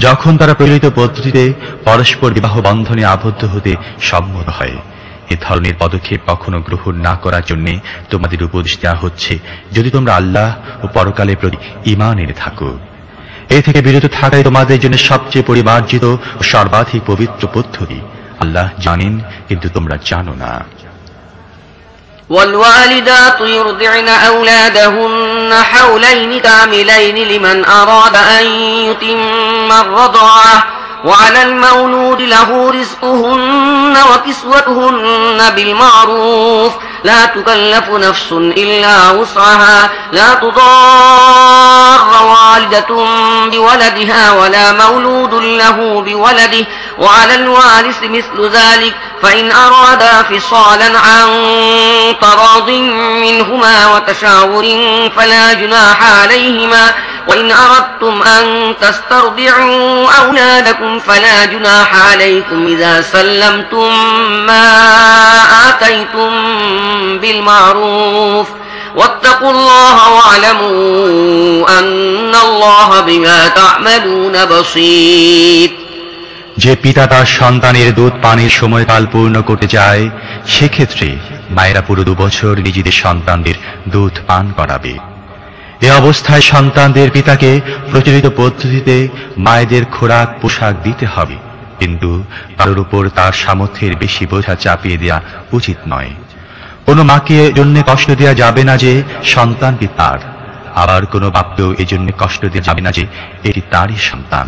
যখন তারা প্রচলিত পদ্ধতিতে পরস্পর বিবাহ বন্ধনে আবদ্ধ হতে সম্মত হয়, এ ধরনের পদক্ষেপ কখনো গ্রহণ না করার জন্য তোমাদের উপদেশ দেওয়া হচ্ছে, যদি তোমরা আল্লাহ ও পরকালের প্রতি ঈমান এনে থাকো। এ থেকে বিরত থাকাই তোমাদের জন্য সবচেয়ে পরিমার্জিত ও সর্বাধিক পবিত্র পদ্ধতি। আল্লাহ জানেন, কিন্তু তোমরা জানো না। والوالدات يرضعن أولادهن حولين كاملين لمن أراد أن يتم الرضاعة وعلى المولود له رزقهن وكسوتهن بالمعروف لا تكلف نفس إلا وسعها لا تضار والدة بولدها ولا مولود له بولده وعلى الوارث مثل ذلك فإن أرادا فصالا عن تراض منهما وتشاور فلا جناح عليهما وإن أردتم أن تسترضعوا أولادكم فلا جناح عليكم إذا سلمتم ما آتيتم بالمعروف واتقوا الله واعلموا أن الله بما تعملون بصير। যে পিতা তার সন্তানের দুধ পানির সময়কাল পূর্ণ করতে চায়, সেক্ষেত্রে মায়েরা পুরো 2 বছর নিজেদের সন্তানদের দুধ পান করাবে। এ অবস্থায় সন্তানদের পিতাকে প্রচলিত পদ্ধতিতে মায়েদের খোরাক পোশাক দিতে হবে, কিন্তু কারোর উপর তার সামর্থ্যের বেশি বোঝা চাপিয়ে দেওয়া উচিত নয়। কোনো মাকে এজন্য কষ্ট দেওয়া যাবে না যে সন্তানটি তার, আবার কোনো বাপকেও এজন্য কষ্ট দেওয়া যাবে না যে এটি তারই সন্তান।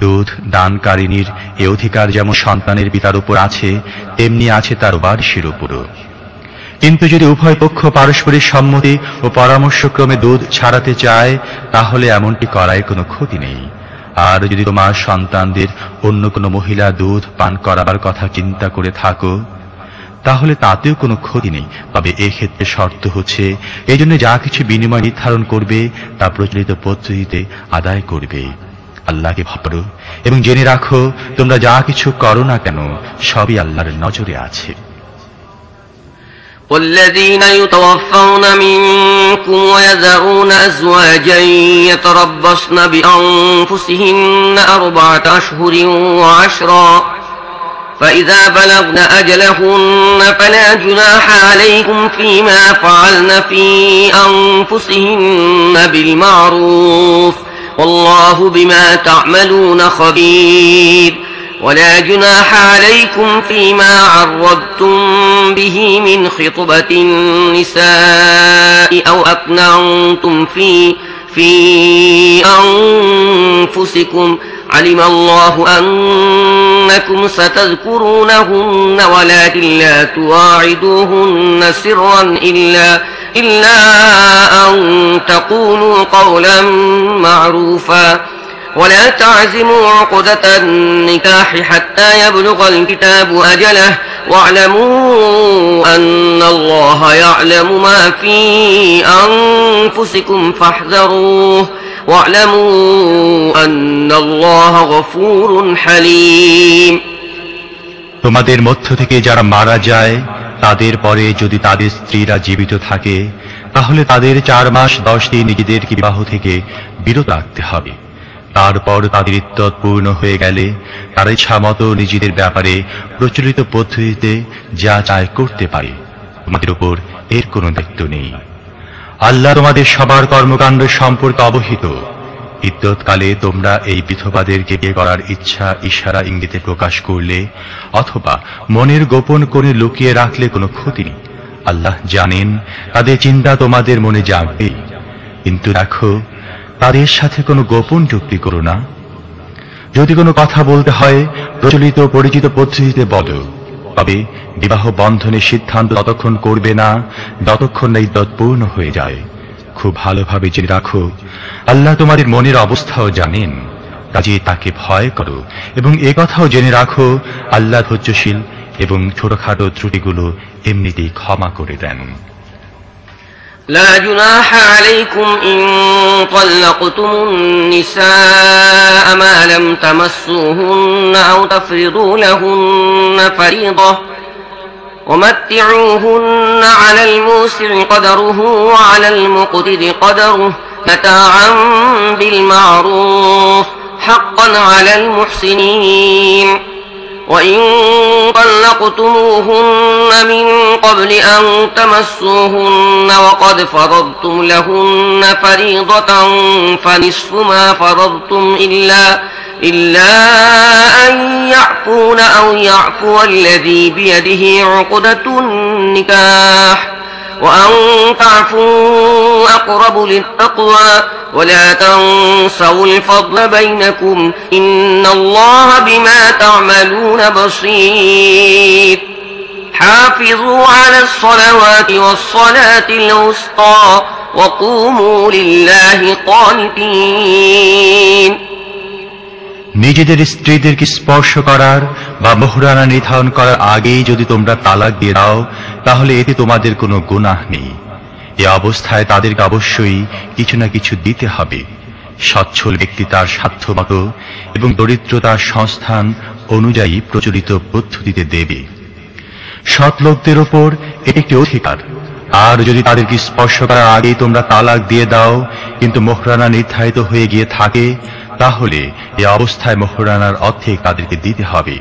দুধ দানকারিনীর এ অধিকার যেমন সন্তানের পিতার উপর আছে, তেমনি আছে তার ওয়ারিশের উপরও। কিন্তু যদি উভয় পক্ষ পারস্পরিক সম্মতি ও পরামর্শক্রমে দুধ ছাড়াতে চায়, তাহলে এমনটি করায় কোনো ক্ষতি নেই। আর যদি তোমার সন্তানদের অন্য কোনো মহিলা দুধ পান করাবার কথা চিন্তা করে থাকো, তাহলে তাতেও কোনো ক্ষতি নেই। তবে এক্ষেত্রে শর্ত হচ্ছে, এই জন্য যা কিছু বিনিময় নির্ধারণ করবে তা প্রচলিত পদ্ধতিতে আদায় করবে। আল্লাহকে ভাবো এবং জেনে রাখো, তোমরা যা কিছু করো না কেন সবই আল্লাহর নজরে আছে। والذين يتوفون منكم ويذرون أزواجا يتربصن بأنفسهن 4 أشهر وعشرا فإذا بلغن أجلهن فلا جناح عليكم فيما فعلن في أنفسهن بالمعروف والله بما تعملون خبير ولا جناح عليكم فيما عرضتم به من خطبة النساء أو أكننتم في أنفسكم علم الله أنكم ستذكرونهن ولكن لا تواعدوهن سرا إلا أن تقولوا قولا معروفا ولا تعزموا عقدة النكاح حتى يبلغ الكتاب أجله واعلموا أن الله يعلم ما في أنفسكم فاحذروه واعلموا أن الله غفور حليم। তোমাদের মধ্য থেকে যারা মারা যায়, তাদের পরে যদি তাদের স্ত্রীরা জীবিত থাকে, তাহলে তাদের 4 মাস 10 দিন নিজেদেরকে বিবাহ থেকে বিরত রাখতে হবে। তারপর তাদের ইদ্যত পূর্ণ হয়ে গেলে তারা ইচ্ছা মতো নিজেদের ব্যাপারে প্রচলিত পদ্ধতিতে যা চায় করতে পারে। তোমাদের উপর এর কোনো দায়িত্ব নেই। আল্লাহ তোমাদের সবার কর্মকাণ্ড সম্পর্কে অবহিত। ইদ্যতকালে তোমরা এই বিধবাদেরকে বিয়ে করার ইচ্ছা ইশারা ইঙ্গিতে প্রকাশ করলে অথবা মনের গোপন করে লুকিয়ে রাখলে কোনো ক্ষতি নেই। আল্লাহ জানেন তাদের চিন্তা তোমাদের মনে জাগবে, কিন্তু দেখো তাদের সাথে কোনো গোপন চুক্তি করো না। যদি কোনো কথা বলতে হয় প্রচলিত পরিচিত পদ্ধতিতে বলো, তবে বিবাহ বন্ধনের সিদ্ধান্ত ততক্ষণ করবে না যতক্ষণ না ইদ্যত পূর্ণ হয়ে যায়। খুব ভালোভাবে জেনে রাখো, আল্লাহ তোমাদের মনের অবস্থাও জানেন, কাজে তাকে ভয় করো এবং এ কথাও জেনে রাখো আল্লাহ ধৈর্যশীল এবং ছোটখাটো ত্রুটিগুলো এমনিতেই ক্ষমা করে দেন। لا جناح عليكم إن طلقتم النساء ما لم تمسوهن أو تفرضوا لهن فريضة ومتعوهن على الموسع قدره وعلى المقتر قدره متاعا بالمعروف حقا على المحسنين وإن طلقتموهن من قبل أن تمسوهن وقد فرضتم لهن فريضة فنصف ما فرضتم إلا أن يعفون أو يعفو الذي بيده عقدة النكاح وأن تعفوا أقرب للتقوى ولا تنسوا الفضل بينكم إن الله بما تعملون بصير حافظوا على الصلوات والصلاة الوسطى وقوموا لله قانتين। নিজেদের স্ত্রীদেরকে স্পর্শ করার বা মোহরানা নির্ধারণ করার আগেই যদি তোমরা তালাক দিয়ে দাও, তাহলে এতে তোমাদের কোনো গুনাহ নেই। এ অবস্থায় তাদেরকে অবশ্যই কিছু না কিছু দিতে হবে। সচ্ছল ব্যক্তি তার সাধ্যমতো এবং দরিদ্রতার সংস্থান অনুযায়ী প্রচলিত পদ্ধতিতে দেবে। সৎ লোকদের ওপর এটি একটি অধিকার। আর যদি তাদেরকে স্পর্শ করার আগেই তোমরা তালাক দিয়ে দাও, কিন্তু মোহরানা নির্ধারিত হয়ে গিয়ে থাকে, তাহলে এ অবস্থায় মোহরানার অর্ধেক তাদেরকে দিতে হবে।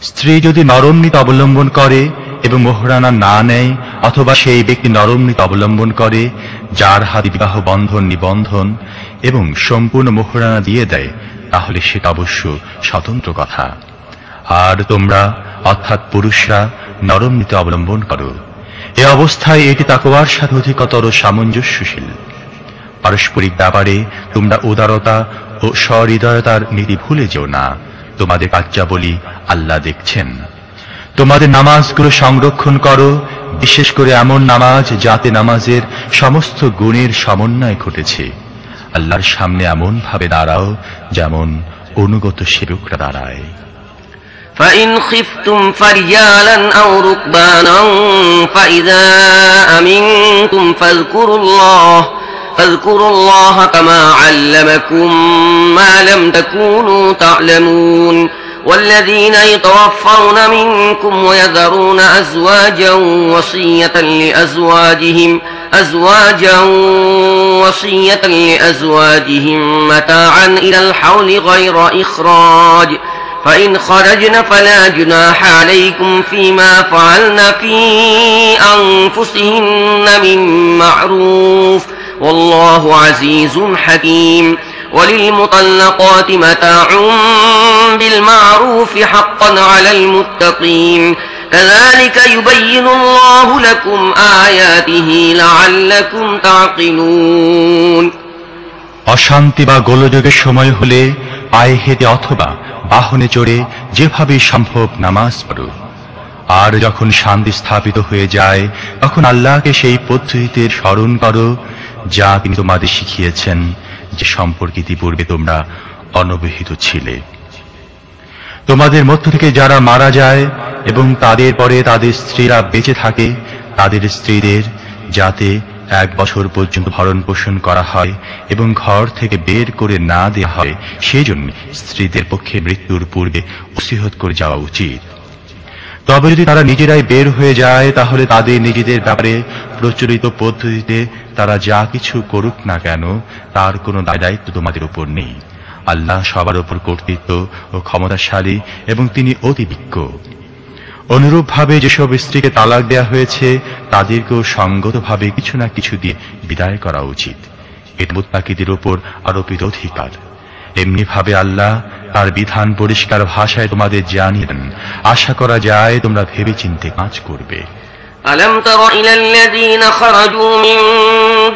স্ত্রী যদি নরম নীতি অবলম্বন করে এবং মোহরানা না নেয়, অথবা সেই ব্যক্তি নরম নীতি অবলম্বন করে যার হাতে বিবাহ বন্ধন নিবন্ধন এবং সম্পূর্ণ মোহরানা দিয়ে দেয়, তাহলে সেটা অবশ্য স্বতন্ত্র কথা। আর তোমরা অর্থাৎ পুরুষরা নরম নীতি অবলম্বন করো। এ অবস্থায় এটি তাকওয়ার সাথে অধিকতর সামঞ্জস্যশীল। পারস্পরিক ব্যাপারে তোমরা উদারতা ও সহৃদয়তার নীতি ভুলে যেও না। তোমাদের কার্যাবলী আল্লাহ দেখছেন। তোমাদের নামাজগুলো সংরক্ষণ করো, বিশেষ করে এমন নামাজ যাতে নামাজের সমস্ত গুণের সমন্বয় ঘটেছে। আল্লাহর সামনে এমন ভাবে দাঁড়াও যেমন অনুগত সেবকরা দাঁড়ায়। فإن خفتم فرجالا أو ركبانا فإذا أمنتم فاذكروا الله كما علمكم ما لم تكونوا تعلمون والذين يتوفون منكم ويذرون أزواجا وصية لأزواجهم متاعا إلى الحول غير إخراج فإن خرجن فلا جناح عليكم فيما فعلن في أنفسهن من معروف والله عزيز حكيم وللمطلقات متاع بالمعروف حقا على المتقين كذلك يبين الله لكم آياته لعلكم تعقلون। অশান্তি বা গোলযোগের সময় হলে পায়ে হেঁটে অথবা বাহনে চড়ে যেভাবে সম্ভব নামাজ পড়ো। আর যখন শান্তি স্থাপিত হয়ে যায় তখন আল্লাহকে সেই পদ্ধতিতে স্মরণ করো যা তিনি তোমাদের শিখিয়েছেন, যে সম্পর্কে ইতিপূর্বে তোমরা অনবহিত ছিলে। তোমাদের মধ্য থেকে যারা মারা যায় এবং তাদের পরে তাদের স্ত্রীরা বেঁচে থাকে, তাদের স্ত্রীদের যাতে 1 বছর পর্যন্ত ভরণ পোষণ করা হয় এবং ঘর থেকে বের করে না দেওয়া হয়, সেজন্য স্ত্রীদের পক্ষে মৃত্যুর পূর্বে ওসিয়ত করে যাওয়া উচিত। তবে যদি তারা নিজেরাই বের হয়ে যায় তাহলে তাদের নিজেদের ব্যাপারে প্রচলিত পদ্ধতিতে তারা যা কিছু করুক না কেন তার কোনো দায়িত্ব তোমাদের উপর নেই। আল্লাহ সবার উপর কর্তৃত্ব ও ক্ষমতাশালী এবং তিনি অতিবিজ্ঞ। অনুরূপভাবে যেসব স্ত্রীকে তালাক দেয়া হয়েছে তাদেরকেও সঙ্গতভাবে কিছু না কিছু দিয়ে বিদায় করা উচিত। এটা মুত্তাকিদের উপর আরোপিত অধিকার। এমনি ভাবে আল্লাহ তার বিধান পরিষ্কার ভাষায় তোমাদের জানিয়ে দেন। আশা করা যায় তোমরা ভেবেচিন্তে কাজ করবে। ألم تر إلى الذين خرجوا من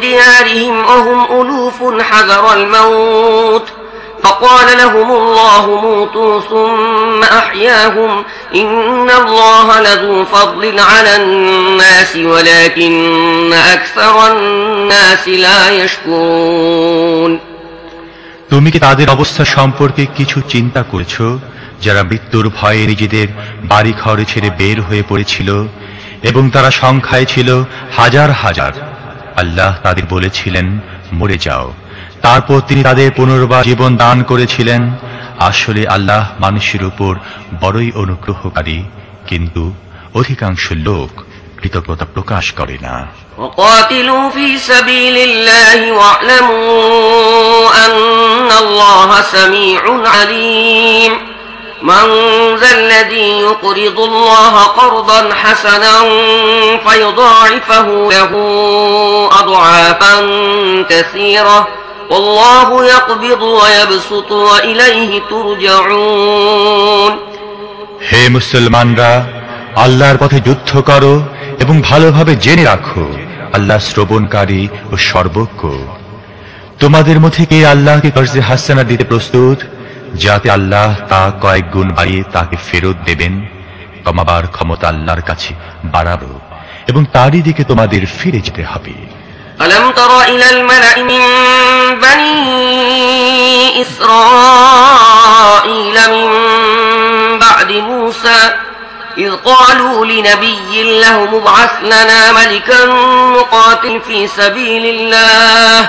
ديارهم وهم ألوف حذر الموت فقال لهم الله موتوا ثم أحياهم إن الله لذو فضل على الناس ولكن أكثر الناس لا يشكرون। তুমি কি তাদের অবস্থা সম্পর্কে কিছু চিন্তা করেছো যারা মৃত্যুর ভয়ে নিজেদের বাড়ি ঘর ছেড়ে বের হয়ে পড়েছিল এবং তারা সংখ্যায় ছিল হাজার হাজার? আল্লাহ তাদের বলেছিলেন মরে যাও, তারপর তিনি তাদের পুনর্বার জীবন দান করেছিলেন। আসলে আল্লাহ মানুষের উপর বড়ই অনুগ্রহকারী, কিন্তু অধিকাংশ লোক কৃতজ্ঞতা প্রকাশ করে না। وقاتلوا في سبيل الله واعلموا أن الله سميع عليم من ذا الذي يقرض الله قرضا حسنا فيضاعفه له أضعافا كثيرة والله يقبض ويبسط وإليه ترجعون। হে মুসলমানরা, আল্লাহর পথে যুদ্ধ করো এবং ভালোভাবে জেনে রাখো আল্লাহ শ্রবণকারী ও সর্বজ্ঞ। তোমাদের মধ্যে কে আল্লাহকে কর্জে হাসানা দিতে প্রস্তুত, যাতে আল্লাহ তা কয়েক গুণ বাড়িয়ে তাকে ফেরত দেবেন? কমাবার ক্ষমতা আল্লাহর কাছে বাড়াবো এবং তারই দিকে তোমাদের ফিরে যেতে হবে। ألم تر إلى الملأ من بني إسرائيل من بعد موسى إذ قالوا لنبي له ابعث لنا ملكا نقاتل في سبيل الله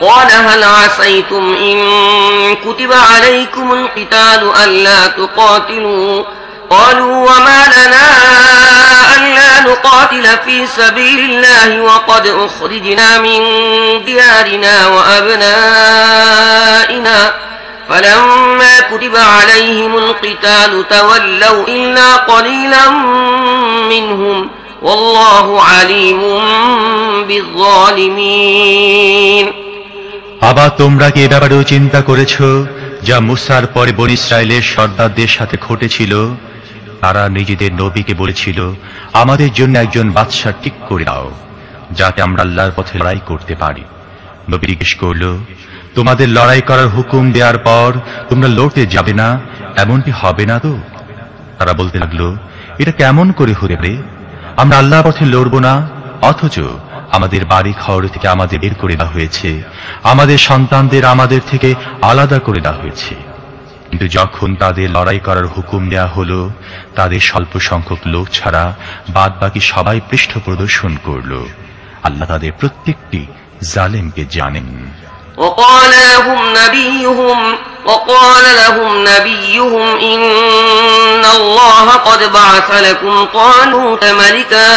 قال هل عسيتم إن كتب عليكم القتال ألا تقاتلوا قالوا وما لنا ألا نقاتل في سبيل الله وقد أخرجنا من ديارنا وأبنائنا فلما فلما كتب عليهم القتال تولوا إلا قليلا منهم والله عليم بالظالمين আবার তোমরা কি এ ব্যাপারেও চিন্তা করেছো যা মুসার পরে বনী ইসরায়েলের সর্দারদের সাথে ঘটেছিল? তারা নিজেদের নবীকে বলেছিল, আমাদের জন্য একজন বাদশা ঠিক করে দাও যাতে আমরা আল্লাহর পথে লড়াই করতে পারি। নবী জিজ্ঞেস করল, তোমাদের লড়াই করার হুকুম দেওয়ার পর তোমরা লড়তে যাবে না, এমনটি হবে না তো? তারা বলতে লাগলো, এটা কেমন করে হতে পারে? আমরা আল্লাহর পথে লড়ব না, অথচ আমাদের বাড়ি ঘর থেকে আমাদের বের করে দেওয়া হয়েছে, আমাদের সন্তানদের আমাদের থেকে আলাদা করে দেওয়া হয়েছে। কিন্তু যখন তাদের লড়াই করার হুকুম দেওয়া হলো, তাদের স্বল্প সংখ্যক লোক ছাড়া বাদ বাকি সবাই পৃষ্ঠ প্রদর্শন করল। আল্লাহ তাদের প্রত্যেকটি জালেমকে জানেন। وقال لهم نبيهم إن الله قد بعث لكم طالوت ملكا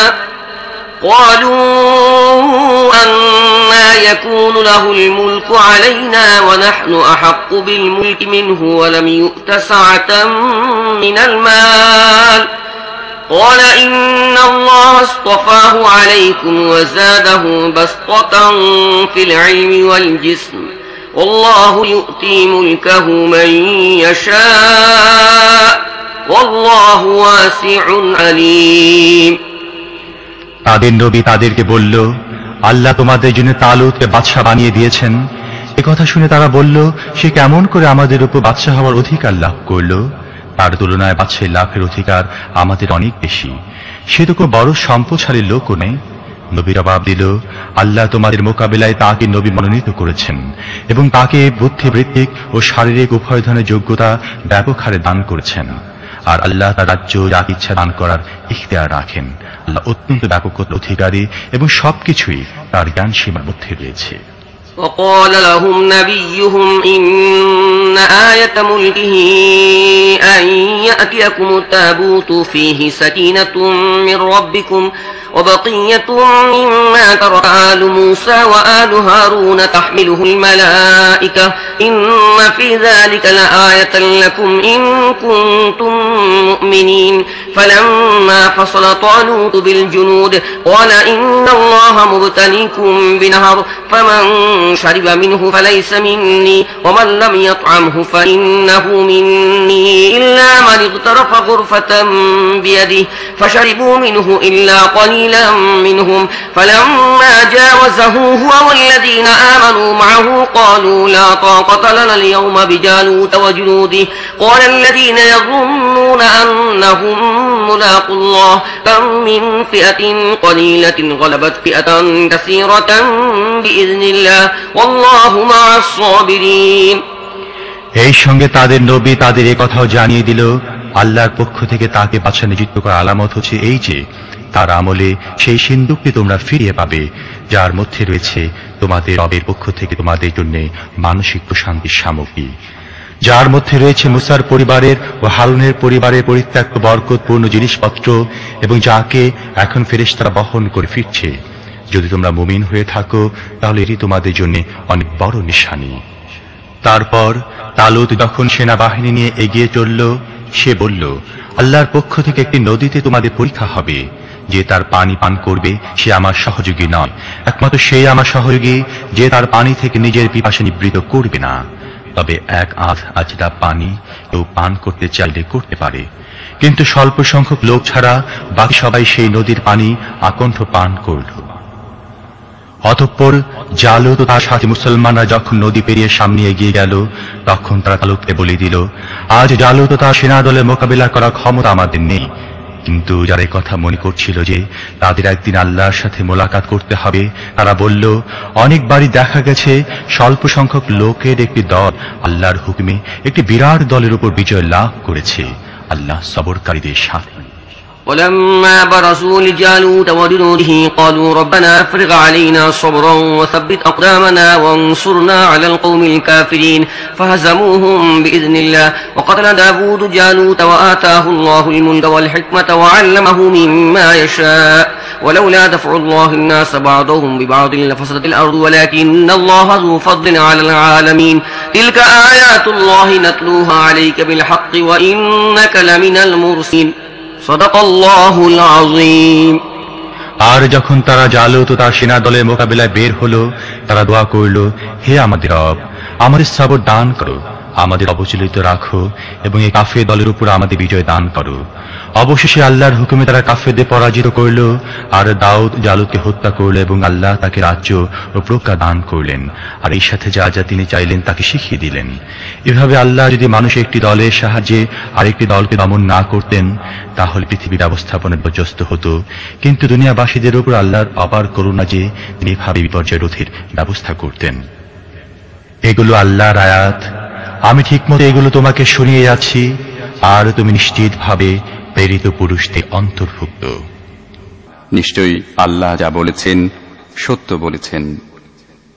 قالوا أنى يكون له الملك علينا ونحن أحق بالملك منه ولم يؤت سعة من المال قال إن الله اصطفاه عليكم وزاده بسطة في العلم والجسم والله يؤتي ملكه من يشاء والله واسع عليم তাদের নবী তাদেরকে বলল, আল্লাহ তোমাদের জন্য তালুতকে বাদশা বানিয়ে দিয়েছেন। একথা শুনে তারা বলল, সে কেমন করে আমাদের উপর বাদশা হওয়ার অধিকার লাভ করল? তার তুলনায় বাদশাহী লাভের অধিকার আমাদের অনেক বেশি, সে তো কোনো বড় সম্পদশালী লোকও নেই। নবী জবাব দিল, আল্লাহ তোমাদের মোকাবিলায় তাকে নবী মনোনীত করেছেন এবং তাকে বুদ্ধিবৃত্তিক ও শারীরিক উভয় ধরনের যোগ্যতা ব্যাপক হারে দান করেছেন। আর আল্লাহ তার রাজ্য যা ইচ্ছা দান করার ইখতিয়ার রাখেন। আল্লাহ অত্যন্ত ব্যাপকতার অধিকারী এবং সবকিছুই তার জ্ঞান সীমার মধ্যে রয়েছে। وقال لهم نبيهم إن آية ملكه أن يأتيكم التابوت فيه سكينة من ربكم وبقية مما ترك آل موسى وآل هارون تحمله الملائكة إن في ذلك لآية لكم إن كنتم مؤمنين فلما فصل طالوت بالجنود قال إن الله مبتليكم بنهر فمن شرب منه فليس مني ومن لم يطعمه فإنه مني إلا من اغترف غرفة بيده فشربوا منه إلا قليلا منهم فلما جاوزه هو والذين آمنوا معه قالوا لا طاقة لنا اليوم بجالوت وجنوده قال الذين يظنون أنهم ملاقوا الله كم من فئة قليلة غلبت فئة كثيرة بإذن الله والله مع الصابرين এই সঙ্গে তাদের নবী তাদের এই কথাও জানিয়ে দিল, আল্লাহর পক্ষ থেকে তাকে বাদশা নিযুক্ত করার আলামত হচ্ছে এই যে তার আমলে সেই সিন্ধুকটি তোমরা ফিরিয়ে পাবে যার মধ্যে রয়েছে তোমাদের রবের পক্ষ থেকে তোমাদের জন্য মানসিক প্রশান্তির সামগ্রী, যার মধ্যে রয়েছে মুসার পরিবারের ও হারুনের পরিবারের পরিত্যক্ত বরকতপূর্ণ জিনিসপত্র এবং যাকে এখন ফেরেশতারা বহন করে ফিরছে। যদি তোমরা মুমিন হয়ে থাকো তাহলে এটি তোমাদের জন্য অনেক বড় নিশানি। তারপর তালুত যখন সেনাবাহিনী নিয়ে এগিয়ে চলল, সে বলল, আল্লাহর পক্ষ থেকে একটি নদীতে তোমাদের পরীক্ষা হবে, যে তার পানি পান করবে সে আমার সহযোগী নয়, একমাত্র সেই আমার সহযোগী যে তার পানি থেকে নিজের পিপাসা নিবৃত করবে না। তবে এক আজদা পানি কেউ পান করতে চাইলে করতে পারে, কিন্তু স্বল্প সংখ্যক লোক ছাড়া বাকি সবাই সেই নদীর পানি আকণ্ঠ পান করল। অতঃপর জালুত ও তার সাথে মুসলমানরা যখন নদী পেরিয়ে সামনে এগিয়ে গেল, তখন তারা তালুতকে বলে দিল, আজ জালুত ও তার সেনা দলের মোকাবিলা করার ক্ষমতা আমাদের নেই। কিন্তু যারা এই কথা মনে করছিল যে তাদের একদিন আল্লাহর সাথে মোলাকাত করতে হবে, তারা বলল, অনেকবারই দেখা গেছে স্বল্প সংখ্যক লোকের একটি দল আল্লাহর হুকুমে একটি বিরাট দলের উপর বিজয় লাভ করেছে। আল্লাহ সবরকারীদের সাথে। ولما برزوا لجالوت وجنوده قالوا ربنا افرغ علينا صبرا وثبت أقدامنا وانصرنا على القوم الكافرين فهزموهم بإذن الله وقتل داود جالوت وآتاه الله الملك والحكمة وعلمه مما يشاء ولولا دفع الله الناس بعضهم ببعض لفسدت الأرض ولكن الله ذو فضل على العالمين تلك آيات الله نتلوها عليك بالحق وإنك لمن المرسلين صدق الله العظيم আর যখন তারা জালুত ও তার সেনা দলের মোকাবিলায় বের হলো, তারা দোয়া করল, হে আমাদের রব, আমাদের সবর দান করো, আমাদের অবচলিত রাখো এবং এই কাফের দলের উপর আমাদের বিজয় দান করো। অবশেষে আল্লাহর হুকুমে তারা কাফেরদের পরাজিত করল, আর দাউদ জালুতকে হত্যা করল এবং আল্লাহ তাকে রাজ্য ও প্রজ্ঞা দান করলেন, আর এই সাথে যা যা তিনি চাইলেন তাকে শিখিয়ে দিলেন। এভাবে আল্লাহ যদি মানুষের একটি দলের সাহায্যে আরেকটি দলকে দমন না করতেন, তাহলে পৃথিবী ব্যবস্থাপনা বিপর্যস্ত হতো। কিন্তু দুনিয়াবাসীদের উপর আল্লাহর অপার করুণা যে তিনি এভাবে বিপর্যয় রোধের ব্যবস্থা করতেন। এগুলো আল্লাহর আয়াত, আমি ঠিকমতো এগুলো তোমাকে শুনিয়ে যাচ্ছি, আর তুমি নিশ্চিতভাবে প্রেরিত পুরুষদের অন্তর্ভুক্ত। নিশ্চয়ই আল্লাহ যা বলেছেন সত্য বলেছেন।